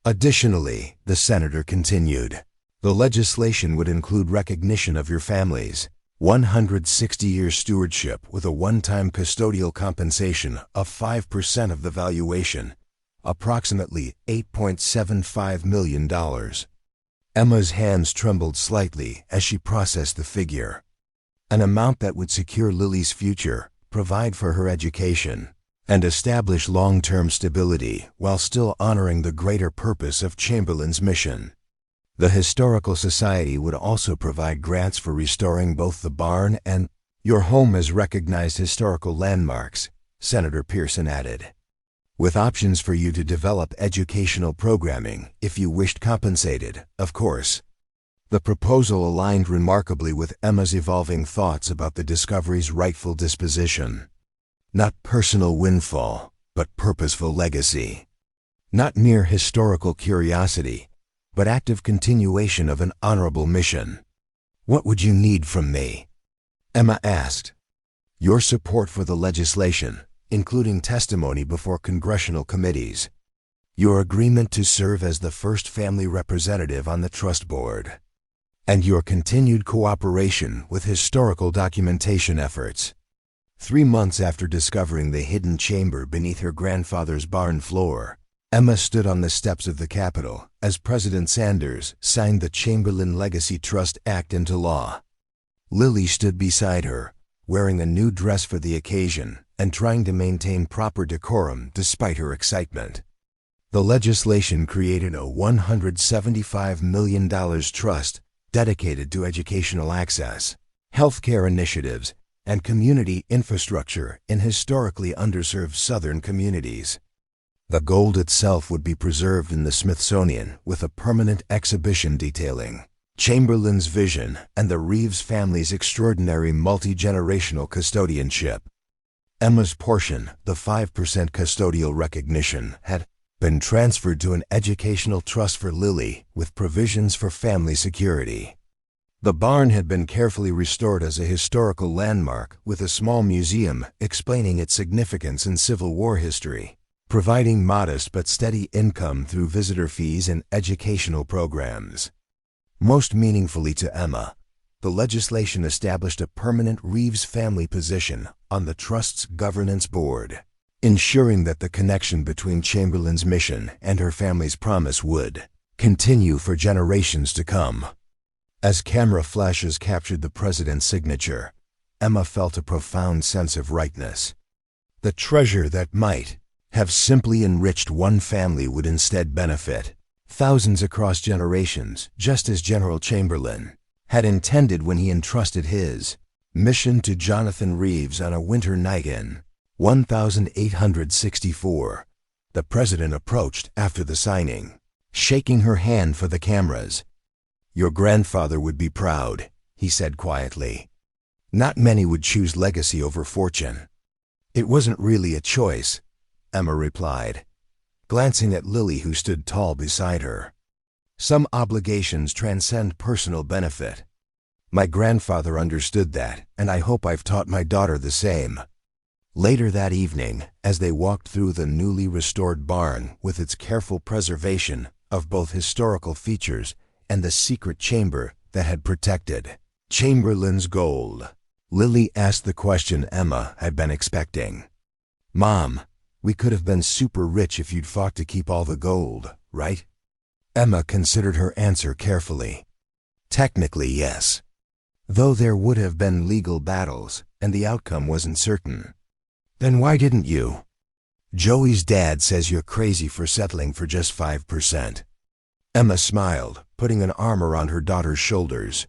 Additionally, the senator continued, the legislation would include recognition of your family's 160-year stewardship with a one-time custodial compensation of 5% of the valuation, approximately $8.75 million. Emma's hands trembled slightly as she processed the figure. An amount that would secure Lily's future, provide for her education, and establish long-term stability while still honoring the greater purpose of Chamberlain's mission. The Historical Society would also provide grants for restoring both the barn and your home as recognized historical landmarks, Senator Pearson added, with options for you to develop educational programming if you wished compensated, of course. The proposal aligned remarkably with Emma's evolving thoughts about the discovery's rightful disposition. Not personal windfall, but purposeful legacy. Not mere historical curiosity, but active continuation of an honorable mission. "What would you need from me?" Emma asked. "Your support for the legislation, including testimony before congressional committees. Your agreement to serve as the first family representative on the trust board. And your continued cooperation with historical documentation efforts." 3 months after discovering the hidden chamber beneath her grandfather's barn floor, Emma stood on the steps of the Capitol as President Sanders signed the Chamberlain Legacy Trust Act into law. Lily stood beside her, wearing a new dress for the occasion and trying to maintain proper decorum despite her excitement. The legislation created a $175 million trust dedicated to educational access, healthcare initiatives, and community infrastructure in historically underserved Southern communities. The gold itself would be preserved in the Smithsonian with a permanent exhibition detailing Chamberlain's vision and the Reeves family's extraordinary multi-generational custodianship. Emma's portion, the 5% custodial recognition, had been transferred to an educational trust for Lily with provisions for family security. The barn had been carefully restored as a historical landmark with a small museum explaining its significance in Civil War history, providing modest but steady income through visitor fees and educational programs. Most meaningfully to Emma, the legislation established a permanent Reeves family position on the Trust's governance board, ensuring that the connection between Chamberlain's mission and her family's promise would continue for generations to come. As camera flashes captured the president's signature, Emma felt a profound sense of rightness. The treasure that might have simply enriched one family would instead benefit thousands across generations, just as General Chamberlain had intended when he entrusted his mission to Jonathan Reeves on a winter night in 1864. The president approached after the signing, shaking her hand for the cameras. "Your grandfather would be proud," he said quietly. "Not many would choose legacy over fortune." "It wasn't really a choice," Emma replied, glancing at Lily who stood tall beside her. "Some obligations transcend personal benefit. My grandfather understood that, and I hope I've taught my daughter the same." Later that evening, as they walked through the newly restored barn with its careful preservation of both historical features and the secret chamber that had protected Chamberlain's gold, Lily asked the question Emma had been expecting. "Mom, we could have been super rich if you'd fought to keep all the gold, right?" Emma considered her answer carefully. "Technically, yes. Though there would have been legal battles, and the outcome wasn't certain. Then why didn't you? Joey's dad says you're crazy for settling for just 5%. Emma smiled, putting an arm around her daughter's shoulders.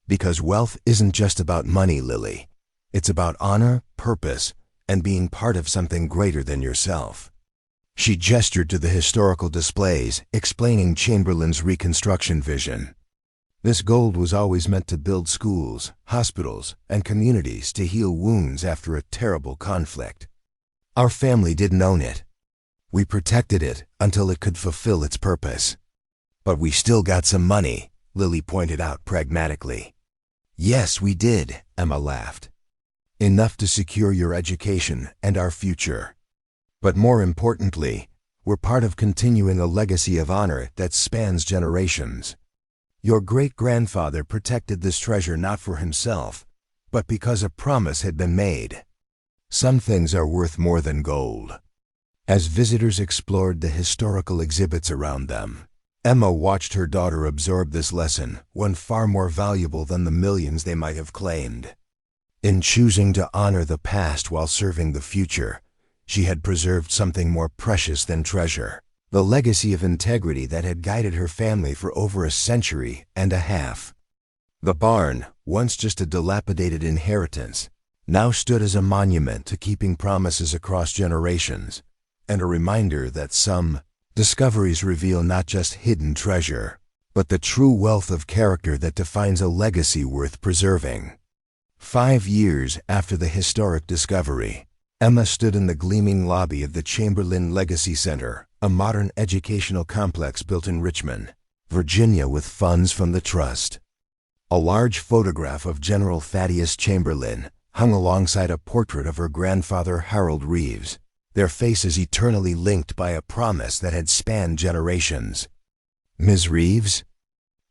Because wealth isn't just about money, Lily. It's about honor, purpose, and being part of something greater than yourself. She gestured to the historical displays, explaining Chamberlain's Reconstruction vision. This gold was always meant to build schools, hospitals, and communities to heal wounds after a terrible conflict. Our family didn't own it. We protected it until it could fulfill its purpose. But we still got some money, Lily pointed out pragmatically. Yes, we did, Emma laughed. Enough to secure your education and our future. But more importantly, we're part of continuing a legacy of honor that spans generations. Your great-grandfather protected this treasure not for himself, but because a promise had been made. Some things are worth more than gold. As visitors explored the historical exhibits around them, Emma watched her daughter absorb this lesson, one far more valuable than the millions they might have claimed. In choosing to honor the past while serving the future, she had preserved something more precious than treasure, the legacy of integrity that had guided her family for over a century and a half. The barn, once just a dilapidated inheritance, now stood as a monument to keeping promises across generations, and a reminder that some discoveries reveal not just hidden treasure, but the true wealth of character that defines a legacy worth preserving. 5 years after the historic discovery, Emma stood in the gleaming lobby of the Chamberlain Legacy Center, a modern educational complex built in Richmond, Virginia with funds from the trust. A large photograph of General Thaddeus Chamberlain hung alongside a portrait of her grandfather Harold Reeves, their faces eternally linked by a promise that had spanned generations. Ms. Reeves?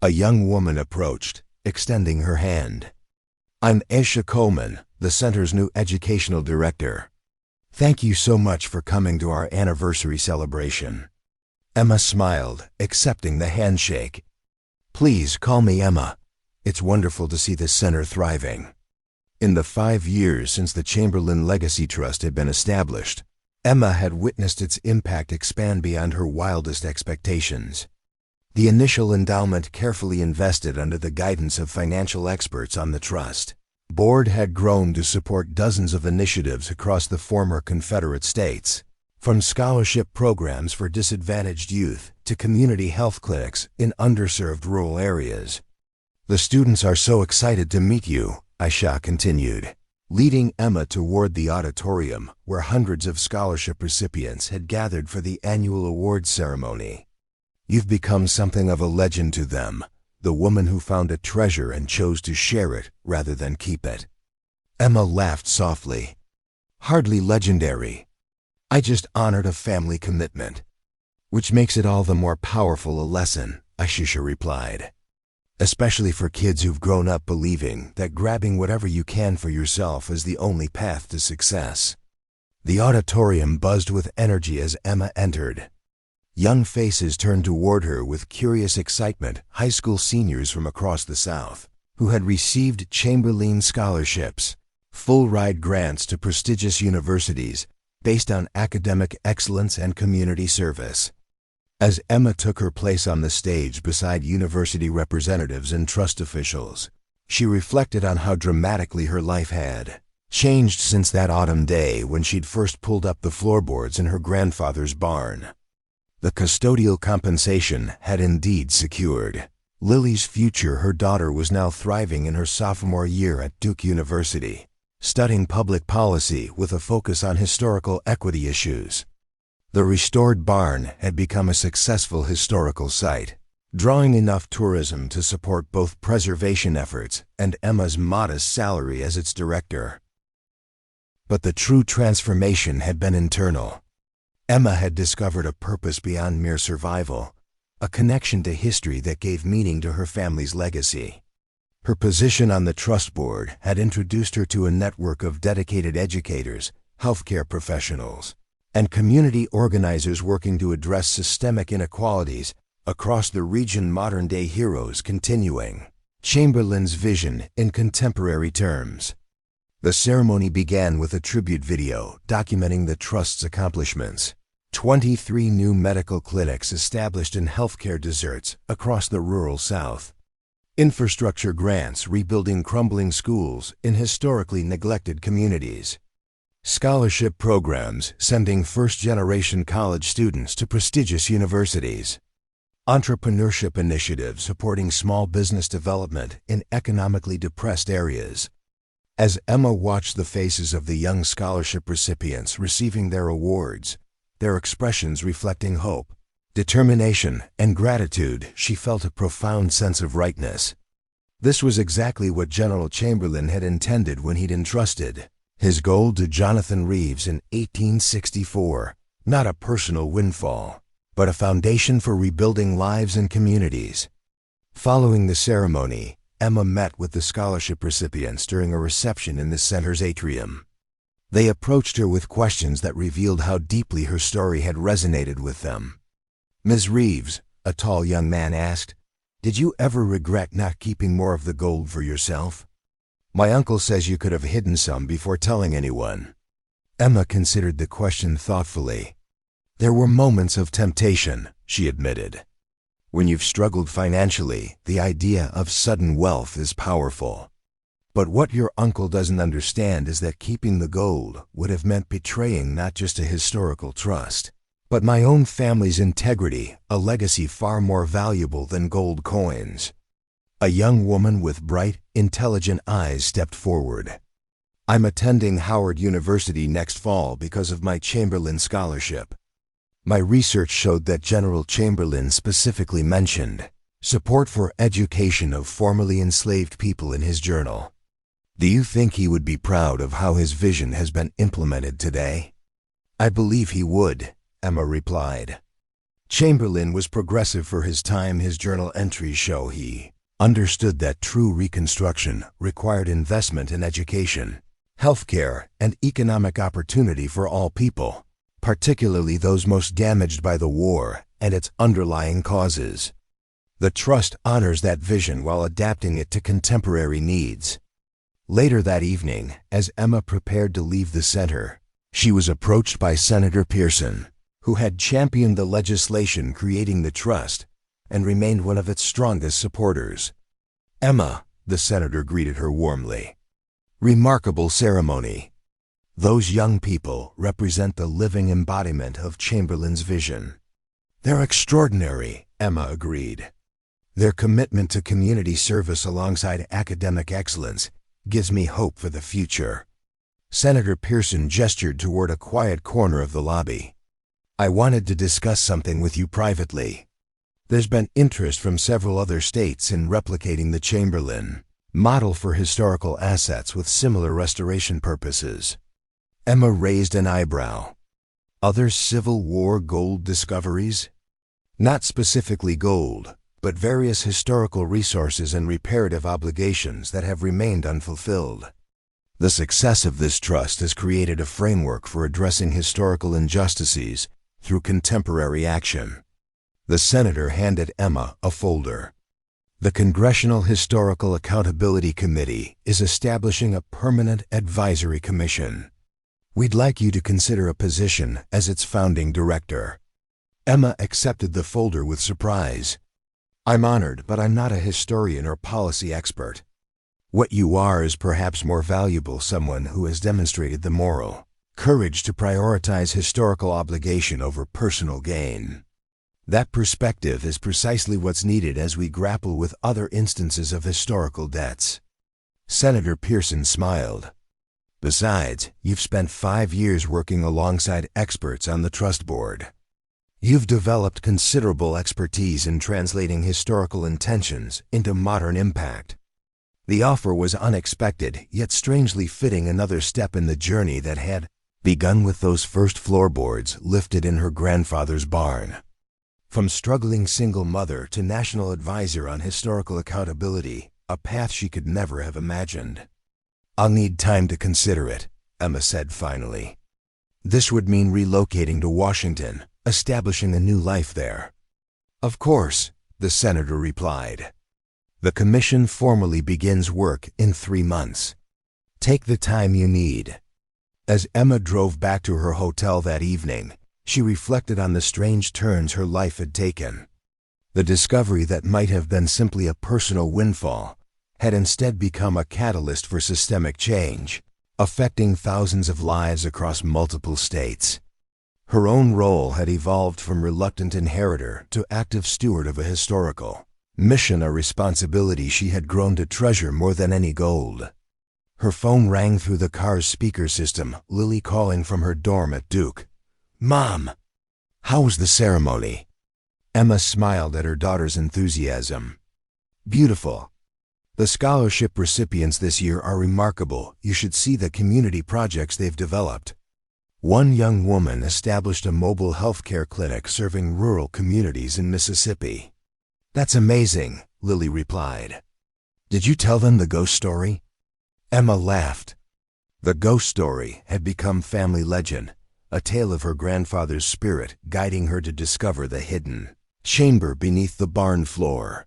A young woman approached, extending her hand. I'm Aisha Coleman, the center's new educational director. Thank you so much for coming to our anniversary celebration. Emma smiled, accepting the handshake. Please call me Emma. It's wonderful to see this center thriving. In the 5 years since the Chamberlain Legacy Trust had been established, Emma had witnessed its impact expand beyond her wildest expectations. The initial endowment, carefully invested under the guidance of financial experts on the trust, board had grown to support dozens of initiatives across the former Confederate states, from scholarship programs for disadvantaged youth to community health clinics in underserved rural areas. The students are so excited to meet you, Aisha continued, leading Emma toward the auditorium where hundreds of scholarship recipients had gathered for the annual awards ceremony. You've become something of a legend to them, the woman who found a treasure and chose to share it rather than keep it. Emma laughed softly. Hardly legendary. I just honored a family commitment. Which makes it all the more powerful a lesson, Aisha replied. Especially for kids who've grown up believing that grabbing whatever you can for yourself is the only path to success. The auditorium buzzed with energy as Emma entered. Young faces turned toward her with curious excitement, high school seniors from across the South, who had received Chamberlain scholarships, full-ride grants to prestigious universities based on academic excellence and community service. As Emma took her place on the stage beside university representatives and trust officials, she reflected on how dramatically her life had changed since that autumn day when she'd first pulled up the floorboards in her grandfather's barn. The custodial compensation had indeed secured Lily's future. Her daughter was now thriving in her sophomore year at Duke University, studying public policy with a focus on historical equity issues. The restored barn had become a successful historical site, drawing enough tourism to support both preservation efforts and Emma's modest salary as its director. But the true transformation had been internal. Emma had discovered a purpose beyond mere survival, a connection to history that gave meaning to her family's legacy. Her position on the trust board had introduced her to a network of dedicated educators, healthcare professionals, and community organizers working to address systemic inequalities across the region. Modern-day heroes continuing Chamberlain's vision in contemporary terms. The ceremony began with a tribute video documenting the Trust's accomplishments. 23 new medical clinics established in healthcare deserts across the rural South. Infrastructure grants rebuilding crumbling schools in historically neglected communities. Scholarship programs sending first-generation college students to prestigious universities. Entrepreneurship initiatives supporting small business development in economically depressed areas. As Emma watched the faces of the young scholarship recipients receiving their awards, their expressions reflecting hope, determination, and gratitude, she felt a profound sense of rightness. This was exactly what General Chamberlain had intended when he'd entrusted his gold to Jonathan Reeves in 1864, not a personal windfall, but a foundation for rebuilding lives and communities. Following the ceremony, Emma met with the scholarship recipients during a reception in the center's atrium. They approached her with questions that revealed how deeply her story had resonated with them. "Ms. Reeves," a tall young man asked, "did you ever regret not keeping more of the gold for yourself? My uncle says you could have hidden some before telling anyone." Emma considered the question thoughtfully. "There were moments of temptation," she admitted. "When you've struggled financially, the idea of sudden wealth is powerful. But what your uncle doesn't understand is that keeping the gold would have meant betraying not just a historical trust, but my own family's integrity, a legacy far more valuable than gold coins." A young woman with bright, intelligent eyes stepped forward. "I'm attending Howard University next fall because of my Chamberlain scholarship. My research showed that General Chamberlain specifically mentioned support for education of formerly enslaved people in his journal. Do you think he would be proud of how his vision has been implemented today?" "I believe he would," Emma replied. Chamberlain was progressive for his time. His journal entries show he understood that true reconstruction required investment in education, healthcare, and economic opportunity for all people, particularly those most damaged by the war and its underlying causes. The Trust honors that vision while adapting it to contemporary needs. Later that evening, as Emma prepared to leave the center, she was approached by Senator Pearson, who had championed the legislation creating the Trust and remained one of its strongest supporters. "Emma," the senator greeted her warmly. "Remarkable ceremony. Those young people represent the living embodiment of Chamberlain's vision." "They're extraordinary," Emma agreed. "Their commitment to community service alongside academic excellence gives me hope for the future." Senator Pearson gestured toward a quiet corner of the lobby. "I wanted to discuss something with you privately. There's been interest from several other states in replicating the Chamberlain model for historical assets with similar restoration purposes." Emma raised an eyebrow. "Other Civil War gold discoveries?" "Not specifically gold, but various historical resources and reparative obligations that have remained unfulfilled. The success of this trust has created a framework for addressing historical injustices through contemporary action." The senator handed Emma a folder. "The Congressional Historical Accountability Committee is establishing a permanent advisory commission. We'd like you to consider a position as its founding director." Emma accepted the folder with surprise. "I'm honored, but I'm not a historian or policy expert. What you are is perhaps more valuable, someone who has demonstrated the moral courage to prioritize historical obligation over personal gain. That perspective is precisely what's needed as we grapple with other instances of historical debts." Senator Pearson smiled. "Besides, you've spent 5 years working alongside experts on the Trust Board. You've developed considerable expertise in translating historical intentions into modern impact." The offer was unexpected, yet strangely fitting another step in the journey that had begun with those first floorboards lifted in her grandfather's barn. From struggling single mother to national advisor on historical accountability, a path she could never have imagined. "I'll need time to consider it," Emma said finally. "This would mean relocating to Washington, establishing a new life there." "Of course," the senator replied. "The commission formally begins work in 3 months. Take the time you need. As Emma drove back to her hotel that evening, she reflected on the strange turns her life had taken. The discovery that might have been simply a personal windfall had instead become a catalyst for systemic change, affecting thousands of lives across multiple states. Her own role had evolved from reluctant inheritor to active steward of a historical mission, a responsibility she had grown to treasure more than any gold. Her phone rang through the car's speaker system, Lily calling from her dorm at Duke. "Mom, how was the ceremony?" Emma smiled at her daughter's enthusiasm. "Beautiful. The scholarship recipients this year are remarkable. You should see the community projects they've developed." One young woman established a mobile healthcare clinic serving rural communities in Mississippi. "That's amazing," Lily replied. "Did you tell them the ghost story?" Emma laughed. The ghost story had become family legend, a tale of her grandfather's spirit guiding her to discover the hidden chamber beneath the barn floor.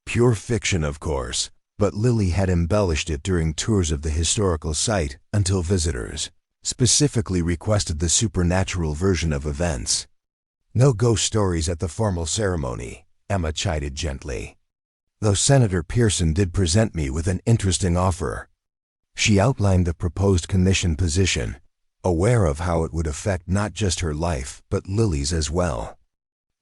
Pure fiction, of course, but Lily had embellished it during tours of the historical site until visitors specifically requested the supernatural version of events. "No ghost stories at the formal ceremony," Emma chided gently. "Though Senator Pearson did present me with an interesting offer." She outlined the proposed commission position, aware of how it would affect not just her life but Lily's as well.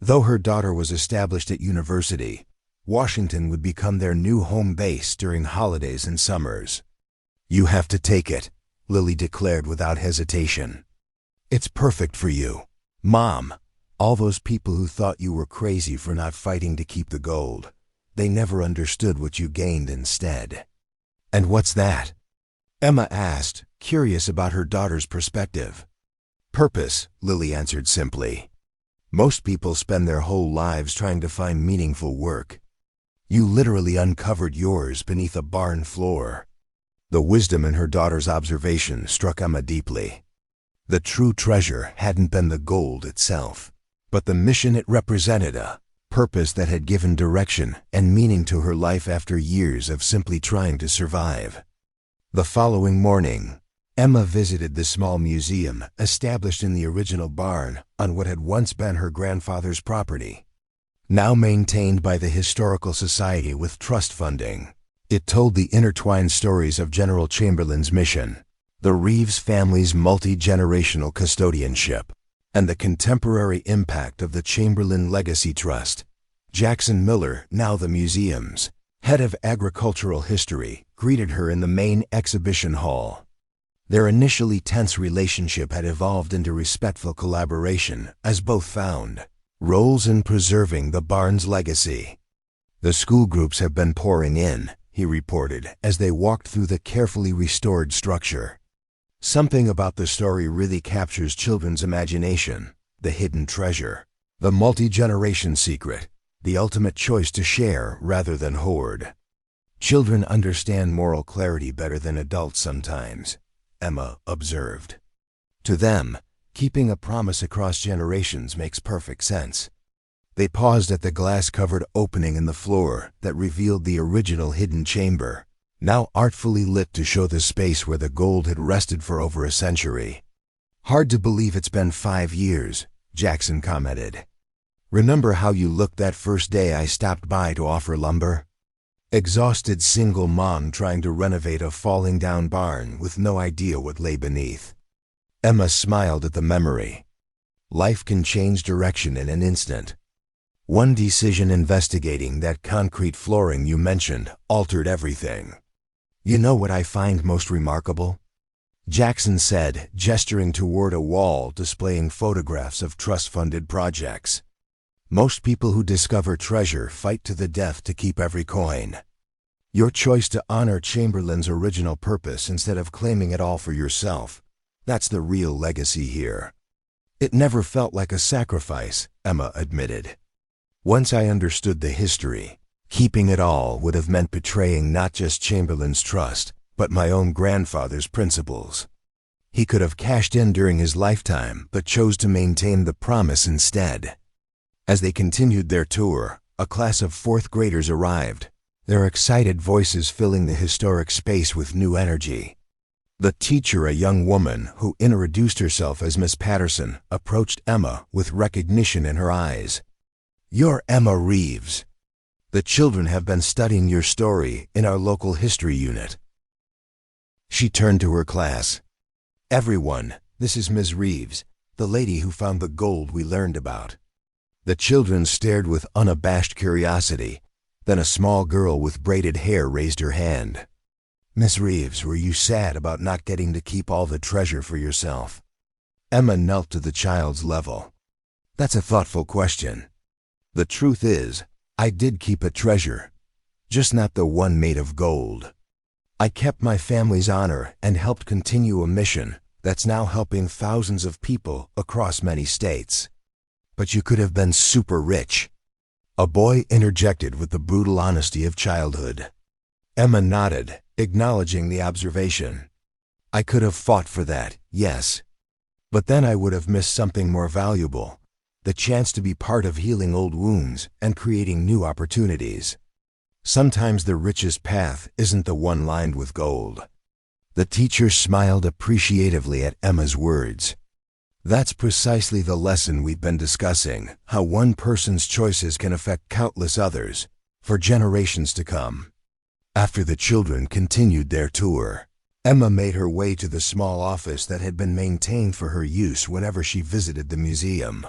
Though her daughter was established at university, Washington would become their new home base during holidays and summers. "You have to take it," Lily declared without hesitation. "It's perfect for you. Mom, all those people who thought you were crazy for not fighting to keep the gold, they never understood what you gained instead." "And what's that?" Emma asked, curious about her daughter's perspective. "Purpose," Lily answered simply. "Most people spend their whole lives trying to find meaningful work. You literally uncovered yours beneath a barn floor." The wisdom in her daughter's observation struck Emma deeply. The true treasure hadn't been the gold itself, but the mission it represented, a purpose that had given direction and meaning to her life after years of simply trying to survive. The following morning, Emma visited the small museum established in the original barn on what had once been her grandfather's property. Now maintained by the Historical Society with trust funding, it told the intertwined stories of General Chamberlain's mission, the Reeves family's multi-generational custodianship, and the contemporary impact of the Chamberlain Legacy Trust. Jackson Miller, now the museum's head of agricultural history, greeted her in the main exhibition hall. Their initially tense relationship had evolved into respectful collaboration, as both found roles in preserving the barn's legacy. "The school groups have been pouring in," he reported as they walked through the carefully restored structure. "Something about the story really captures children's imagination, the hidden treasure, the multi-generation secret, the ultimate choice to share rather than hoard. Children understand moral clarity better than adults sometimes," Emma observed. "To them, keeping a promise across generations makes perfect sense." They paused at the glass-covered opening in the floor that revealed the original hidden chamber, now artfully lit to show the space where the gold had rested for over a century. "Hard to believe it's been 5 years, Jackson commented. "Remember how you looked that first day I stopped by to offer lumber? Exhausted single mom trying to renovate a falling-down barn with no idea what lay beneath." Emma smiled at the memory. Life can change direction in an instant. One decision investigating that concrete flooring you mentioned altered everything. "You know what I find most remarkable?" Jackson said, gesturing toward a wall displaying photographs of trust-funded projects. "Most people who discover treasure fight to the death to keep every coin. Your choice to honor Chamberlain's original purpose instead of claiming it all for yourself, that's the real legacy here." "It never felt like a sacrifice," Emma admitted. "Once I understood the history, keeping it all would have meant betraying not just Chamberlain's trust, but my own grandfather's principles. He could have cashed in during his lifetime, but chose to maintain the promise instead." As they continued their tour, a class of 4th graders arrived, their excited voices filling the historic space with new energy. The teacher, a young woman who introduced herself as Miss Patterson, approached Emma with recognition in her eyes. "You're Emma Reeves. The children have been studying your story in our local history unit." She turned to her class. "Everyone, this is Ms. Reeves, the lady who found the gold we learned about." The children stared with unabashed curiosity. Then a small girl with braided hair raised her hand. "Miss Reeves, were you sad about not getting to keep all the treasure for yourself?" Emma knelt to the child's level. "That's a thoughtful question. The truth is, I did keep a treasure, just not the one made of gold. I kept my family's honor and helped continue a mission that's now helping thousands of people across many states." "But you could have been super rich," a boy interjected with the brutal honesty of childhood. Emma nodded, acknowledging the observation. "I could have fought for that, yes. But then I would have missed something more valuable, the chance to be part of healing old wounds and creating new opportunities. Sometimes the richest path isn't the one lined with gold." The teacher smiled appreciatively at Emma's words. "That's precisely the lesson we've been discussing, how one person's choices can affect countless others, for generations to come." After the children continued their tour, Emma made her way to the small office that had been maintained for her use whenever she visited the museum.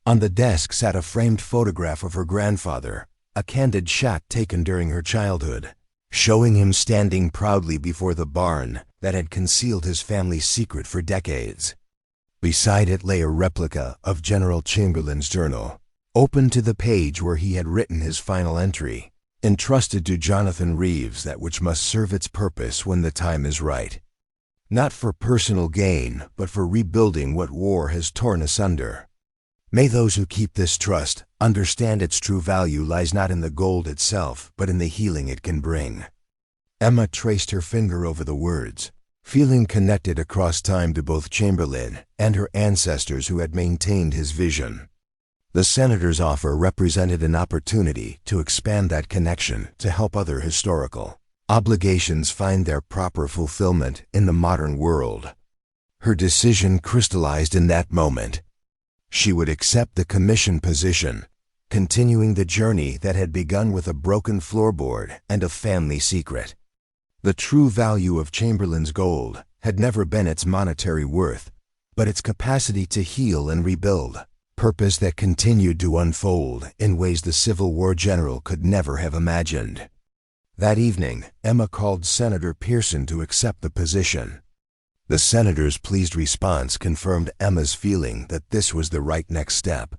On the desk sat a framed photograph of her grandfather, a candid shot taken during her childhood, showing him standing proudly before the barn that had concealed his family's secret for decades. Beside it lay a replica of General Chamberlain's journal, open to the page where he had written his final entry, "Entrusted to Jonathan Reeves that which must serve its purpose when the time is right. Not for personal gain, but for rebuilding what war has torn asunder. May those who keep this trust understand its true value lies not in the gold itself, but in the healing it can bring." Emma traced her finger over the words, feeling connected across time to both Chamberlain and her ancestors who had maintained his vision. The senator's offer represented an opportunity to expand that connection to help other historical obligations find their proper fulfillment in the modern world. Her decision crystallized in that moment. She would accept the commission position, continuing the journey that had begun with a broken floorboard and a family secret. The true value of Chamberlain's gold had never been its monetary worth, but its capacity to heal and rebuild, purpose that continued to unfold in ways the Civil War general could never have imagined. That evening, Emma called Senator Pearson to accept the position. The senator's pleased response confirmed Emma's feeling that this was the right next step.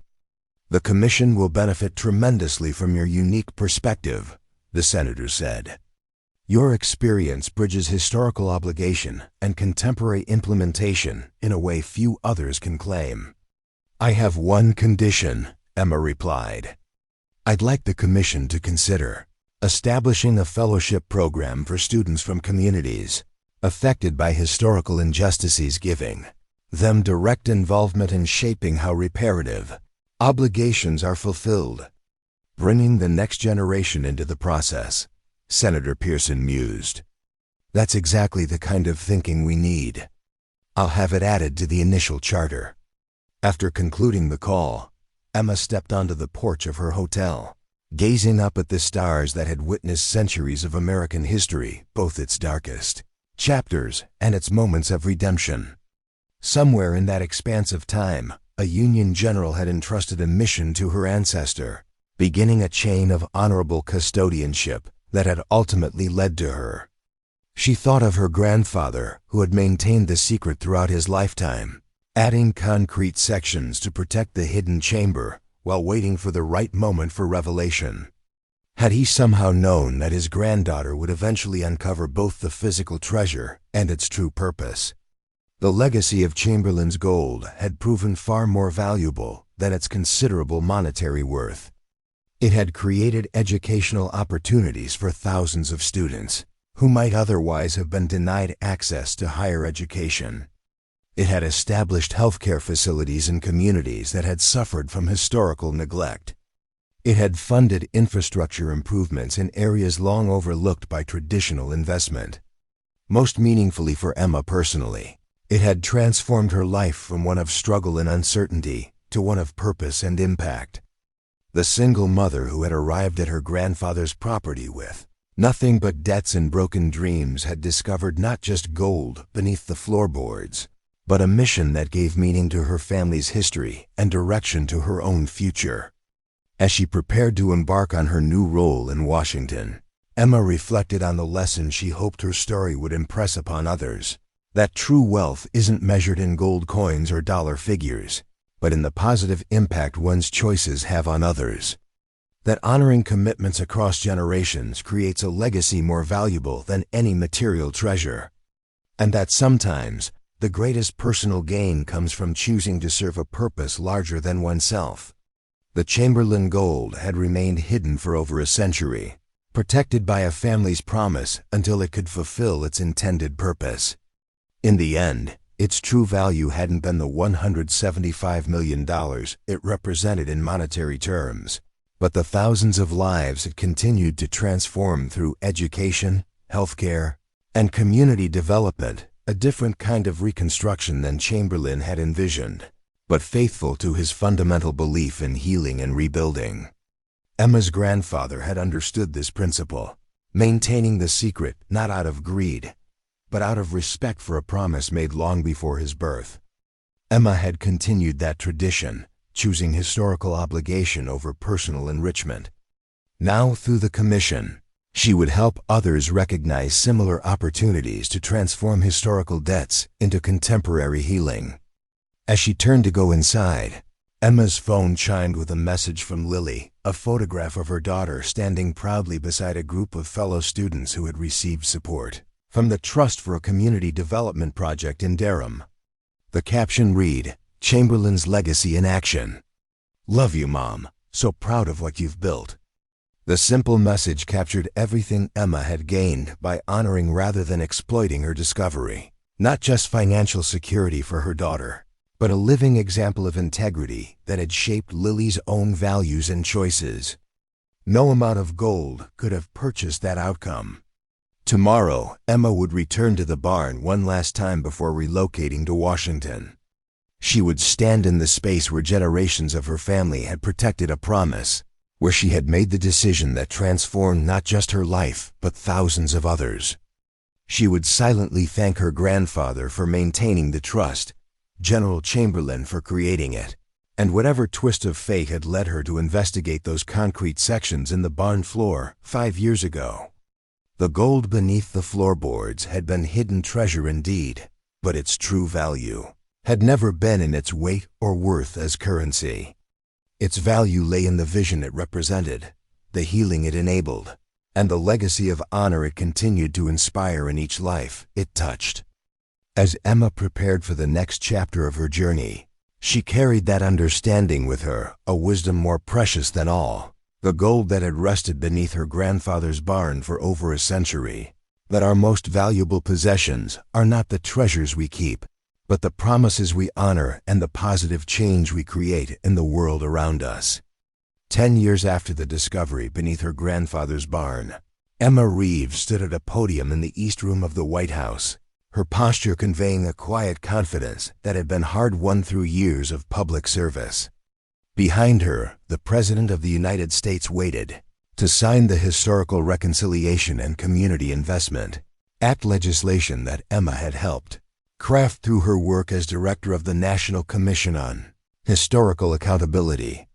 "The commission will benefit tremendously from your unique perspective," the senator said. "Your experience bridges historical obligation and contemporary implementation in a way few others can claim." "I have one condition," Emma replied. "I'd like the commission to consider establishing a fellowship program for students from communities affected by historical injustices, giving them direct involvement in shaping how reparative obligations are fulfilled, bringing the next generation into the process," Senator Pearson mused. "That's exactly the kind of thinking we need. I'll have it added to the initial charter." After concluding the call, Emma stepped onto the porch of her hotel, gazing up at the stars that had witnessed centuries of American history, both its darkest chapters and its moments of redemption. Somewhere in that expanse of time, a Union general had entrusted a mission to her ancestor, beginning a chain of honorable custodianship that had ultimately led to her. She thought of her grandfather, who had maintained the secret throughout his lifetime, adding concrete sections to protect the hidden chamber while waiting for the right moment for revelation. Had he somehow known that his granddaughter would eventually uncover both the physical treasure and its true purpose? The legacy of Chamberlain's gold had proven far more valuable than its considerable monetary worth. It had created educational opportunities for thousands of students who might otherwise have been denied access to higher education. It had established healthcare facilities in communities that had suffered from historical neglect. It had funded infrastructure improvements in areas long overlooked by traditional investment. Most meaningfully for Emma personally, it had transformed her life from one of struggle and uncertainty to one of purpose and impact. The single mother who had arrived at her grandfather's property with nothing but debts and broken dreams had discovered not just gold beneath the floorboards, but a mission that gave meaning to her family's history and direction to her own future. As she prepared to embark on her new role in Washington, Emma reflected on the lesson she hoped her story would impress upon others: that true wealth isn't measured in gold coins or dollar figures, but in the positive impact one's choices have on others. That honoring commitments across generations creates a legacy more valuable than any material treasure. And that sometimes, the greatest personal gain comes from choosing to serve a purpose larger than oneself. The Chamberlain gold had remained hidden for over a century, protected by a family's promise until it could fulfill its intended purpose. In the end, its true value hadn't been the $175 million it represented in monetary terms, but the thousands of lives it continued to transform through education, healthcare, and community development, a different kind of reconstruction than Chamberlain had envisioned, but faithful to his fundamental belief in healing and rebuilding. Emma's grandfather had understood this principle, maintaining the secret not out of greed, but out of respect for a promise made long before his birth. Emma had continued that tradition, choosing historical obligation over personal enrichment. Now, through the commission, she would help others recognize similar opportunities to transform historical debts into contemporary healing. As she turned to go inside, Emma's phone chimed with a message from Lily, a photograph of her daughter standing proudly beside a group of fellow students who had received support from the Trust for a Community Development Project in Durham. The caption read, "Chamberlain's Legacy in Action. Love you, Mom. So proud of what you've built." The simple message captured everything Emma had gained by honoring rather than exploiting her discovery. Not just financial security for her daughter, but a living example of integrity that had shaped Lily's own values and choices. No amount of gold could have purchased that outcome. Tomorrow, Emma would return to the barn one last time before relocating to Washington. She would stand in the space where generations of her family had protected a promise, where she had made the decision that transformed not just her life, but thousands of others. She would silently thank her grandfather for maintaining the trust, General Chamberlain for creating it, and whatever twist of fate had led her to investigate those concrete sections in the barn floor 5 years ago. The gold beneath the floorboards had been hidden treasure indeed, but its true value had never been in its weight or worth as currency. Its value lay in the vision it represented, the healing it enabled, and the legacy of honor it continued to inspire in each life it touched. As Emma prepared for the next chapter of her journey, she carried that understanding with her, a wisdom more precious than all, the gold that had rested beneath her grandfather's barn for over a century, that our most valuable possessions are not the treasures we keep, but the promises we honor and the positive change we create in the world around us. 10 years after the discovery beneath her grandfather's barn, Emma Reeves stood at a podium in the East Room of the White House, her posture conveying a quiet confidence that had been hard-won through years of public service. Behind her, the President of the United States waited to sign the Historical Reconciliation and Community Investment Act legislation that Emma had helped craft through her work as director of the National Commission on Historical Accountability.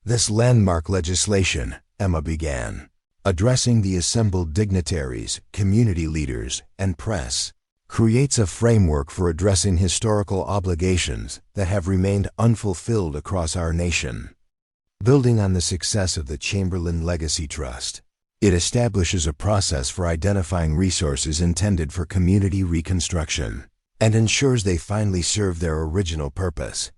This landmark legislation, Emma began, addressing the assembled dignitaries, community leaders, and press, creates a framework for addressing historical obligations that have remained unfulfilled across our nation. Building on the success of the Chamberlain Legacy Trust, it establishes a process for identifying resources intended for community reconstruction and ensures they finally serve their original purpose.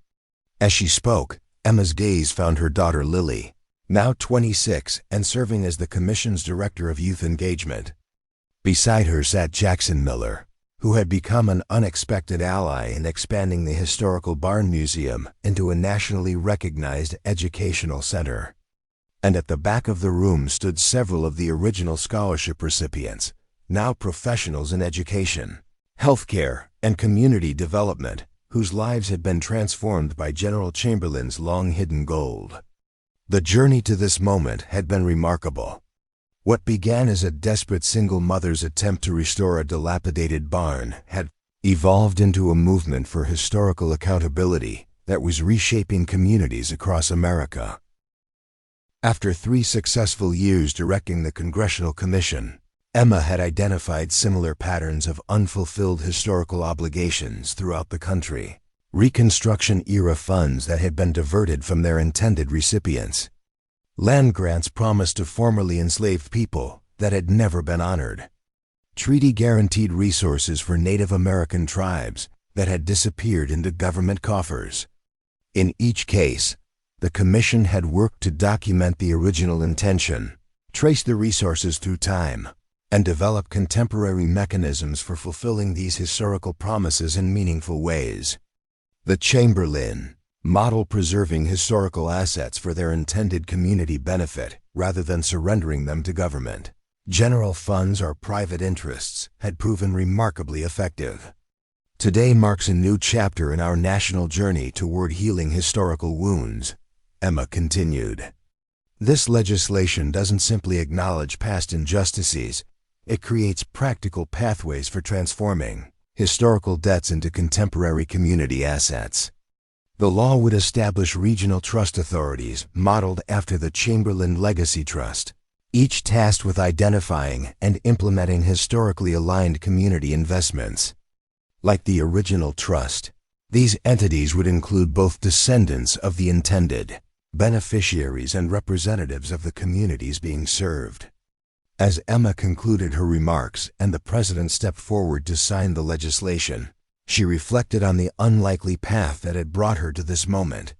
As she spoke, Emma's gaze found her daughter Lily, now 26 and serving as the Commission's Director of Youth Engagement. Beside her sat Jackson Miller, who had become an unexpected ally in expanding the historical barn museum into a nationally recognized educational center. And at the back of the room stood several of the original scholarship recipients, now professionals in education, healthcare, and community development, whose lives had been transformed by General Chamberlain's long-hidden gold. The journey to this moment had been remarkable. What began as a desperate single mother's attempt to restore a dilapidated barn had evolved into a movement for historical accountability that was reshaping communities across America. After 3 successful years directing the Congressional Commission, Emma had identified similar patterns of unfulfilled historical obligations throughout the country. Reconstruction-era funds that had been diverted from their intended recipients. Land grants promised to formerly enslaved people that had never been honored. Treaty-guaranteed resources for Native American tribes that had disappeared into government coffers. In each case, the Commission had worked to document the original intention, trace the resources through time, and develop contemporary mechanisms for fulfilling these historical promises in meaningful ways. The Chamberlain model preserving historical assets for their intended community benefit rather than surrendering them to government, general funds or private interests had proven remarkably effective. Today marks a new chapter in our national journey toward healing historical wounds, Emma continued. This legislation doesn't simply acknowledge past injustices, it creates practical pathways for transforming historical debts into contemporary community assets. The law would establish regional trust authorities modeled after the Chamberlain Legacy Trust, each tasked with identifying and implementing historically aligned community investments. Like the original trust, these entities would include both descendants of the intended beneficiaries and representatives of the communities being served. As Emma concluded her remarks and the President stepped forward to sign the legislation, she reflected on the unlikely path that had brought her to this moment.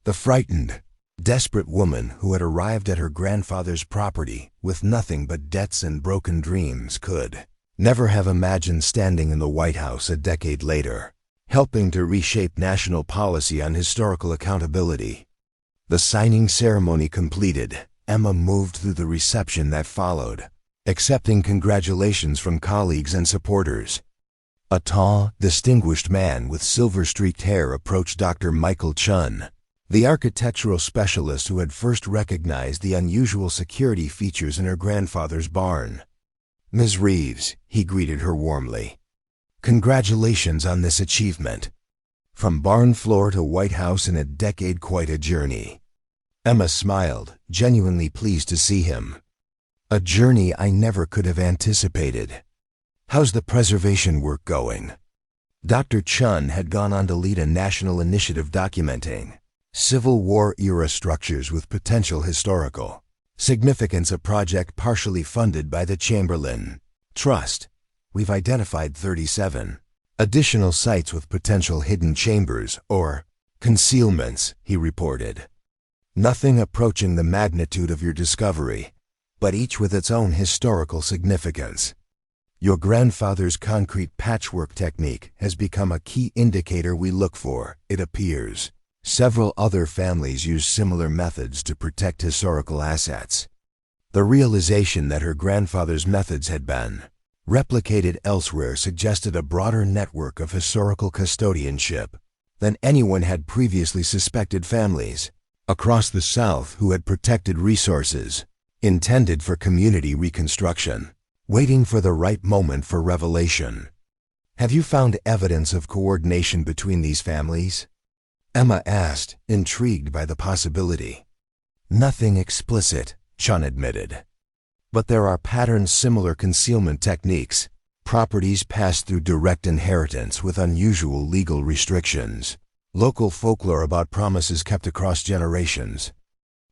The frightened, desperate woman who had arrived at her grandfather's property with nothing but debts and broken dreams could never have imagined standing in the White House a decade later, helping to reshape national policy on historical accountability. The signing ceremony completed, Emma moved through the reception that followed, accepting congratulations from colleagues and supporters. A tall, distinguished man with silver-streaked hair approached Dr. Michael Chun, the architectural specialist who had first recognized the unusual security features in her grandfather's barn. "Ms. Reeves," he greeted her warmly. "Congratulations on this achievement. From barn floor to White House in a decade, quite a journey." Emma smiled, genuinely pleased to see him. "A journey I never could have anticipated. How's the preservation work going?" Dr. Chun had gone on to lead a national initiative documenting Civil War-era structures with potential historical significance, a project partially funded by the Chamberlain Trust. "We've identified 37 additional sites with potential hidden chambers or concealments," he reported. "Nothing approaching the magnitude of your discovery, but each with its own historical significance. Your grandfather's concrete patchwork technique has become a key indicator we look for, it appears. Several other families use similar methods to protect historical assets." The realization that her grandfather's methods had been replicated elsewhere suggested a broader network of historical custodianship than anyone had previously suspected. Families across the South who had protected resources intended for community reconstruction, waiting for the right moment for revelation. "Have you found evidence of coordination between these families?" Emma asked, intrigued by the possibility. "Nothing explicit," Chun admitted. "But there are patterns, similar concealment techniques, properties passed through direct inheritance with unusual legal restrictions, local folklore about promises kept across generations.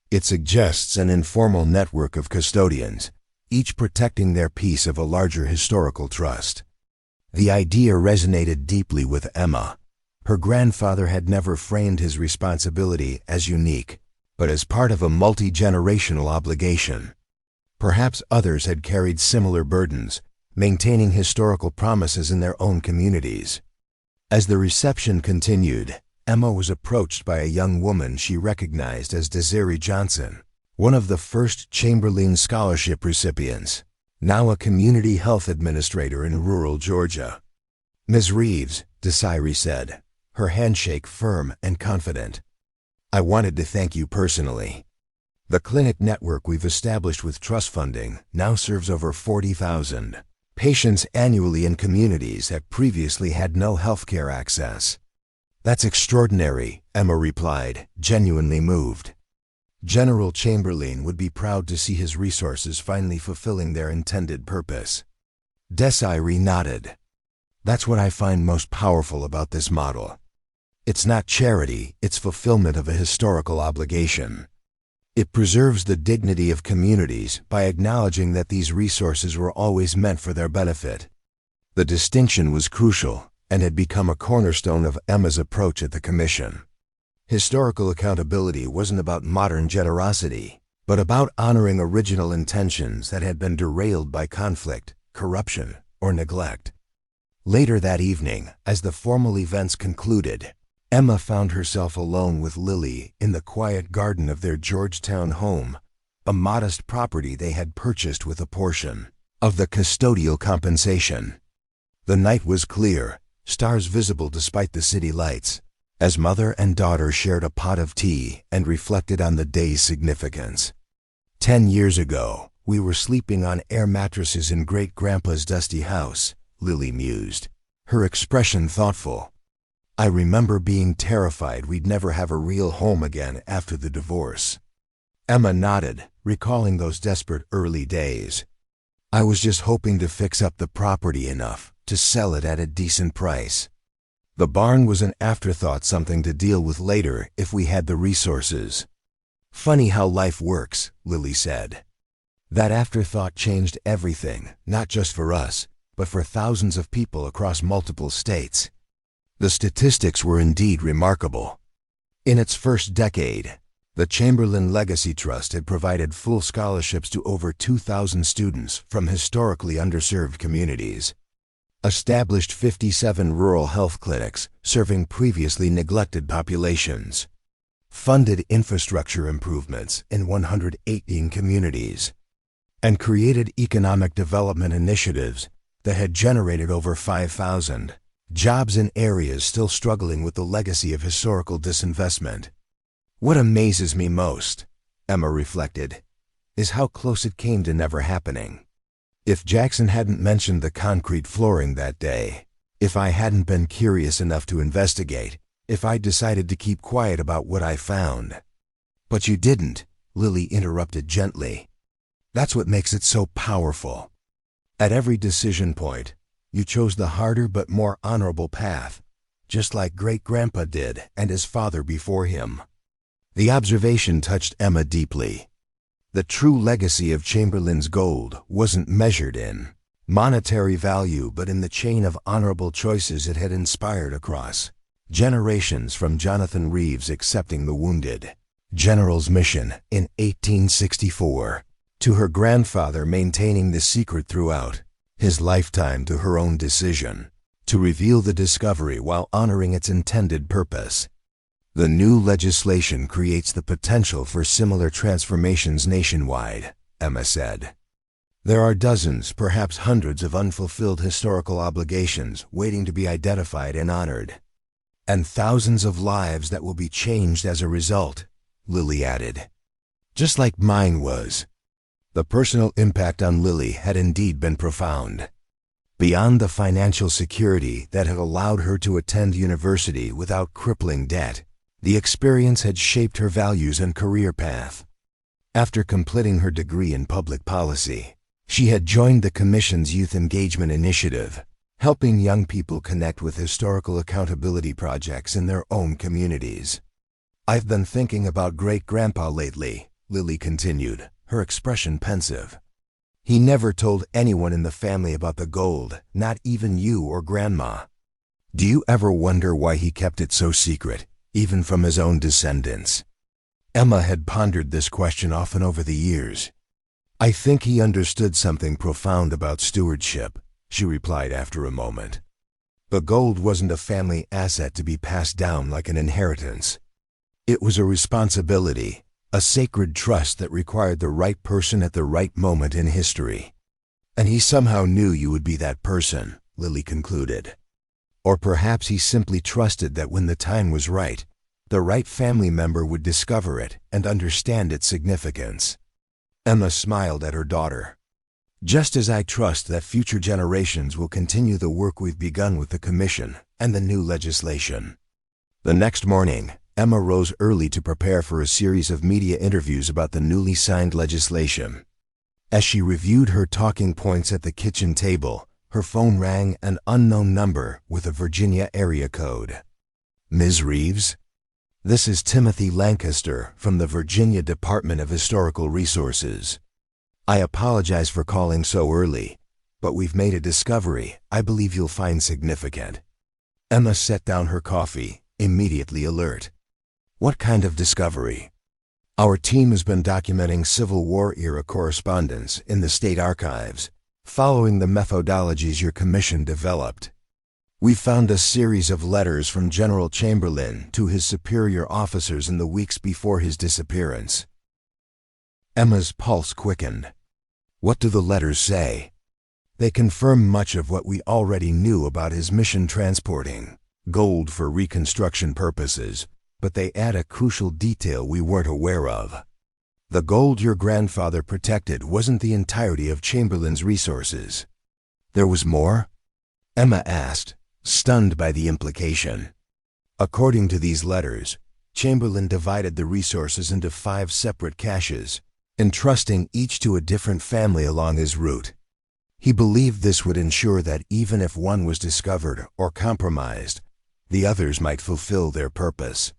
It suggests an informal network of custodians, each protecting their piece of a larger historical trust." The idea resonated deeply with Emma. Her grandfather had never framed his responsibility as unique, but as part of a multi-generational obligation. Perhaps others had carried similar burdens, maintaining historical promises in their own communities. As the reception continued, Emma was approached by a young woman she recognized as Desiree Johnson, one of the first Chamberlain Scholarship recipients. now a community health administrator in rural Georgia. "Ms. Reeves," Desiree said, her handshake firm and confident, "I wanted to thank you personally. The clinic network we've established with trust funding now serves over 40,000 patients annually in communities that previously had no healthcare access." "That's extraordinary," Emma replied, genuinely moved. General Chamberlain would be proud to see his resources finally fulfilling their intended purpose. Desiree nodded. "That's what I find most powerful about this model. It's not charity, it's fulfillment of a historical obligation. It preserves the dignity of communities by acknowledging that these resources were always meant for their benefit." The distinction was crucial and had become a cornerstone of Emma's approach at the Commission. Historical accountability wasn't about modern generosity, but about honoring original intentions that had been derailed by conflict, corruption, or neglect. Later that evening, as the formal events concluded, Emma found herself alone with Lily in the quiet garden of their Georgetown home, a modest property they had purchased with a portion of the custodial compensation. The night was clear, stars visible despite the city lights, as mother and daughter shared a pot of tea and reflected on the day's significance. 10 years ago, we were sleeping on air mattresses in Great-Grandpa's dusty house, Lily mused, her expression thoughtful. "I remember being terrified we'd never have a real home again after the divorce." Emma nodded, recalling those desperate early days. "I was just hoping to fix up the property enough to sell it at a decent price. The barn was an afterthought, something to deal with later if we had the resources." "Funny how life works," Lily said. "That afterthought changed everything, not just for us, but for thousands of people across multiple states." The statistics were indeed remarkable. In its first decade, the Chamberlain Legacy Trust had provided full scholarships to over 2,000 students from historically underserved communities, established 57 rural health clinics serving previously neglected populations, funded infrastructure improvements in 118 communities, and created economic development initiatives that had generated over 5,000 jobs in areas still struggling with the legacy of historical disinvestment. "What amazes me most," Emma reflected, "is how close it came to never happening. If Jackson hadn't mentioned the concrete flooring that day, if I hadn't been curious enough to investigate, if I decided to keep quiet about what I found." "But you didn't," Lily interrupted gently. "That's what makes it so powerful. At every decision point, you chose the harder but more honorable path, just like Great-Grandpa did and his father before him." The observation touched Emma deeply. The true legacy of Chamberlain's gold wasn't measured in monetary value but in the chain of honorable choices it had inspired across generations, from Jonathan Reeves accepting the wounded general's mission in 1864 to her grandfather maintaining the secret throughout his lifetime, to her own decision to reveal the discovery while honoring its intended purpose. The new legislation creates the potential for similar transformations nationwide, Emma said. There are dozens, perhaps hundreds of unfulfilled historical obligations waiting to be identified and honored. And thousands of lives that will be changed as a result, Lily added. Just like mine was. The personal impact on Lily had indeed been profound. Beyond the financial security that had allowed her to attend university without crippling debt, the experience had shaped her values and career path. After completing her degree in public policy, she had joined the Commission's Youth Engagement Initiative, helping young people connect with historical accountability projects in their own communities. "I've been thinking about Great-Grandpa lately," Lily continued, her expression pensive. "He never told anyone in the family about the gold, not even you or Grandma. Do you ever wonder why he kept it so secret, even from his own descendants?" Emma had pondered this question often over the years. "I think he understood something profound about stewardship," she replied after a moment. "The gold wasn't a family asset to be passed down like an inheritance. It was a responsibility, a sacred trust that required the right person at the right moment in history." And he somehow knew you would be that person, Lily concluded. Or perhaps he simply trusted that when the time was right, the right family member would discover it and understand its significance. Emma smiled at her daughter. Just as I trust that future generations will continue the work we've begun with the commission and the new legislation. The next morning, Emma rose early to prepare for a series of media interviews about the newly signed legislation. As she reviewed her talking points at the kitchen table, her phone rang an unknown number with a Virginia area code. Ms. Reeves? This is Timothy Lancaster from the Virginia Department of Historical Resources. I apologize for calling so early, but we've made a discovery I believe you'll find significant. Emma set down her coffee, immediately alert. What kind of discovery? Our team has been documenting Civil War-era correspondence in the state archives, following the methodologies your commission developed. We found a series of letters from General Chamberlain to his superior officers in the weeks before his disappearance. Emma's pulse quickened. What do the letters say? They confirm much of what we already knew about his mission transporting gold for reconstruction purposes, but they add a crucial detail we weren't aware of. The gold your grandfather protected wasn't the entirety of Chamberlain's resources. There was more? Emma asked, stunned by the implication. According to these letters, Chamberlain divided the resources into 5 separate caches, entrusting each to a different family along his route. He believed this would ensure that even if one was discovered or compromised, the others might fulfill their purpose.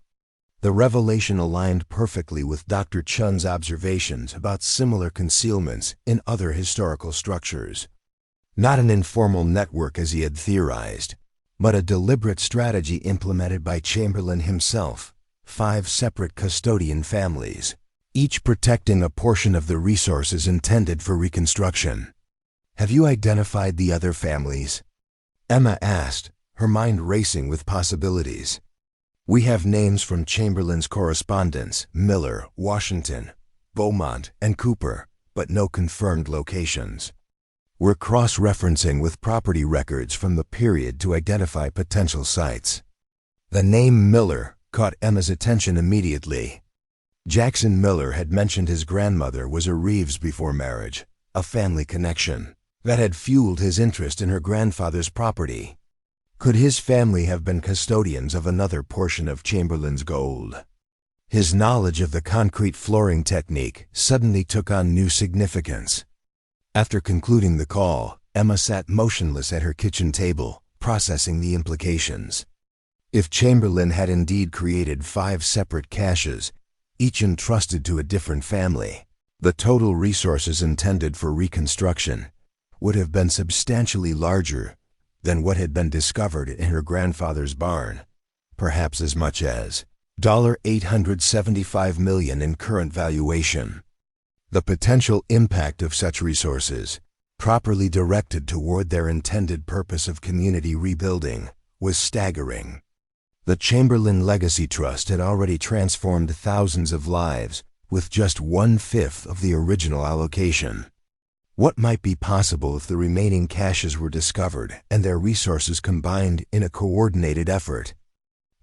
The revelation aligned perfectly with Dr. Chun's observations about similar concealments in other historical structures. Not an informal network as he had theorized, but a deliberate strategy implemented by Chamberlain himself, 5 separate custodian families, each protecting a portion of the resources intended for reconstruction. Have you identified the other families? Emma asked, her mind racing with possibilities. We have names from Chamberlain's correspondents, Miller, Washington, Beaumont, and Cooper, but no confirmed locations. We're cross-referencing with property records from the period to identify potential sites. The name Miller caught Emma's attention immediately. Jackson Miller had mentioned his grandmother was a Reeves before marriage, a family connection that had fueled his interest in her grandfather's property. Could his family have been custodians of another portion of Chamberlain's gold? His knowledge of the concrete flooring technique suddenly took on new significance. After concluding the call, Emma sat motionless at her kitchen table, processing the implications. If Chamberlain had indeed created 5 separate caches, each entrusted to a different family, the total resources intended for reconstruction would have been substantially larger than what had been discovered in her grandfather's barn, perhaps as much as $875 million in current valuation. The potential impact of such resources, properly directed toward their intended purpose of community rebuilding, was staggering. The Chamberlain Legacy Trust had already transformed thousands of lives with just 1/5 of the original allocation. What might be possible if the remaining caches were discovered and their resources combined in a coordinated effort?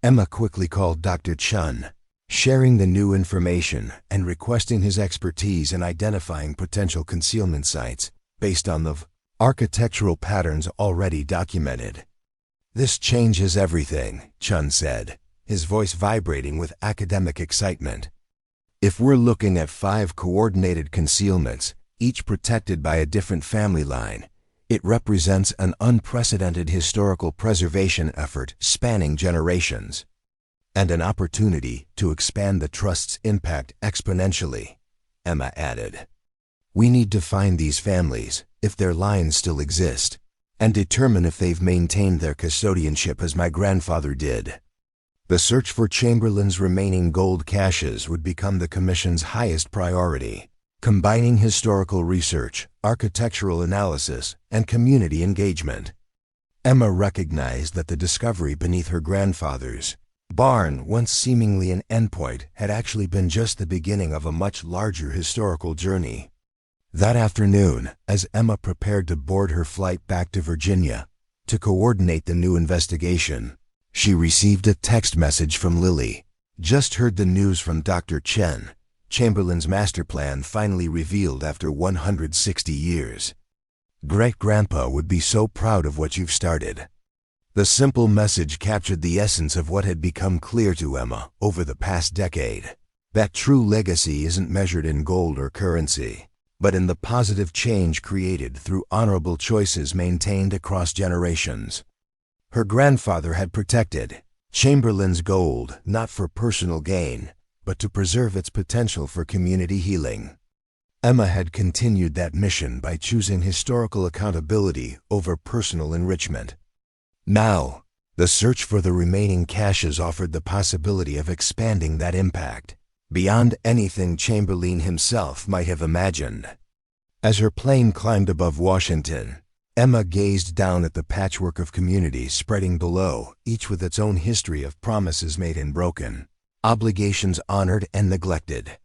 Emma quickly called Dr. Chun, sharing the new information and requesting his expertise in identifying potential concealment sites based on the architectural patterns already documented. This changes everything, Chun said, his voice vibrating with academic excitement. If we're looking at 5 coordinated concealments, each protected by a different family line, it represents an unprecedented historical preservation effort spanning generations, and an opportunity to expand the Trust's impact exponentially, Emma added. We need to find these families, if their lines still exist, and determine if they've maintained their custodianship as my grandfather did. The search for Chamberlain's remaining gold caches would become the Commission's highest priority, combining historical research, architectural analysis, and community engagement. Emma recognized that the discovery beneath her grandfather's barn, once seemingly an endpoint, had actually been just the beginning of a much larger historical journey. That afternoon, as Emma prepared to board her flight back to Virginia to coordinate the new investigation, she received a text message from Lily. Just heard the news from Dr. Chen. Chamberlain's master plan finally revealed after 160 years. Great-grandpa would be so proud of what you've started. The simple message captured the essence of what had become clear to Emma over the past decade. That true legacy isn't measured in gold or currency, but in the positive change created through honorable choices maintained across generations. Her grandfather had protected Chamberlain's gold not for personal gain, but to preserve its potential for community healing. Emma had continued that mission by choosing historical accountability over personal enrichment. Now, the search for the remaining caches offered the possibility of expanding that impact beyond anything Chamberlain himself might have imagined. As her plane climbed above Washington, Emma gazed down at the patchwork of communities spreading below, each with its own history of promises made and broken, obligations honored and neglected.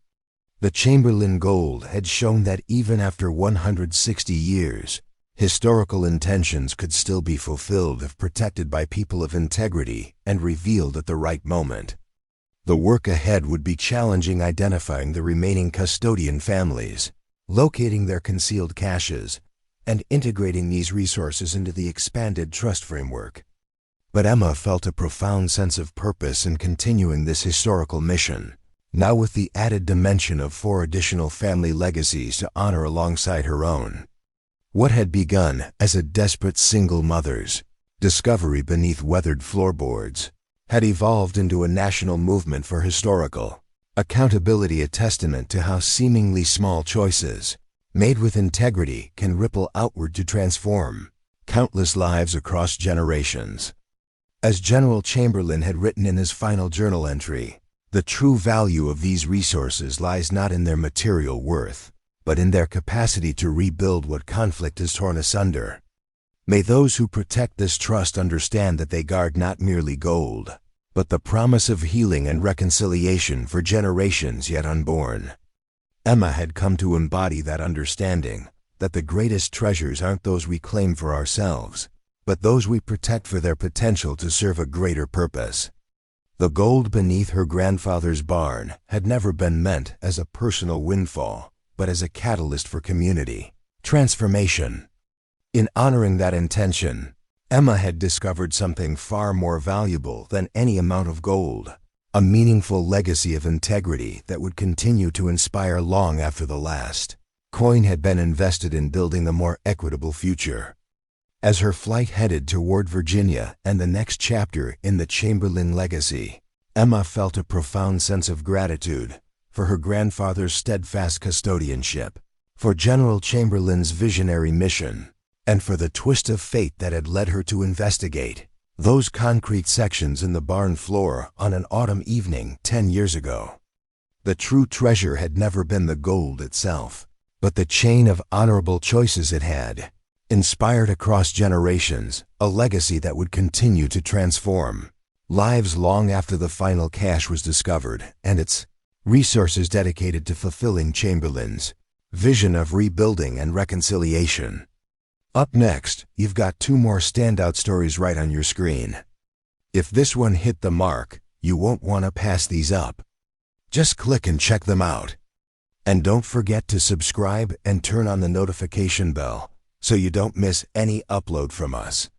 The Chamberlain gold had shown that even after 160 years, historical intentions could still be fulfilled if protected by people of integrity and revealed at the right moment. The work ahead would be challenging, identifying the remaining custodian families, locating their concealed caches, and integrating these resources into the expanded trust framework. But Emma felt a profound sense of purpose in continuing this historical mission, now with the added dimension of 4 additional family legacies to honor alongside her own. What had begun as a desperate single mother's discovery beneath weathered floorboards had evolved into a national movement for historical accountability, a testament to how seemingly small choices, made with integrity, can ripple outward to transform countless lives across generations. As General Chamberlain had written in his final journal entry, the true value of these resources lies not in their material worth, but in their capacity to rebuild what conflict has torn asunder. May those who protect this trust understand that they guard not merely gold, but the promise of healing and reconciliation for generations yet unborn. Emma had come to embody that understanding, that the greatest treasures aren't those we claim for ourselves, but those we protect for their potential to serve a greater purpose. The gold beneath her grandfather's barn had never been meant as a personal windfall, but as a catalyst for community transformation. In honoring that intention, Emma had discovered something far more valuable than any amount of gold, a meaningful legacy of integrity that would continue to inspire long after the last coin had been invested in building a more equitable future. As her flight headed toward Virginia and the next chapter in the Chamberlain legacy, Emma felt a profound sense of gratitude for her grandfather's steadfast custodianship, for General Chamberlain's visionary mission, and for the twist of fate that had led her to investigate those concrete sections in the barn floor on an autumn evening 10 years ago. The true treasure had never been the gold itself, but the chain of honorable choices it had inspired across generations, a legacy that would continue to transform lives long after the final cache was discovered and its resources dedicated to fulfilling Chamberlain's vision of rebuilding and reconciliation. Up next, you've got 2 more standout stories right on your screen. If this one hit the mark, you won't want to pass these up. Just click and check them out. And don't forget to subscribe and turn on the notification bell so you don't miss any upload from us.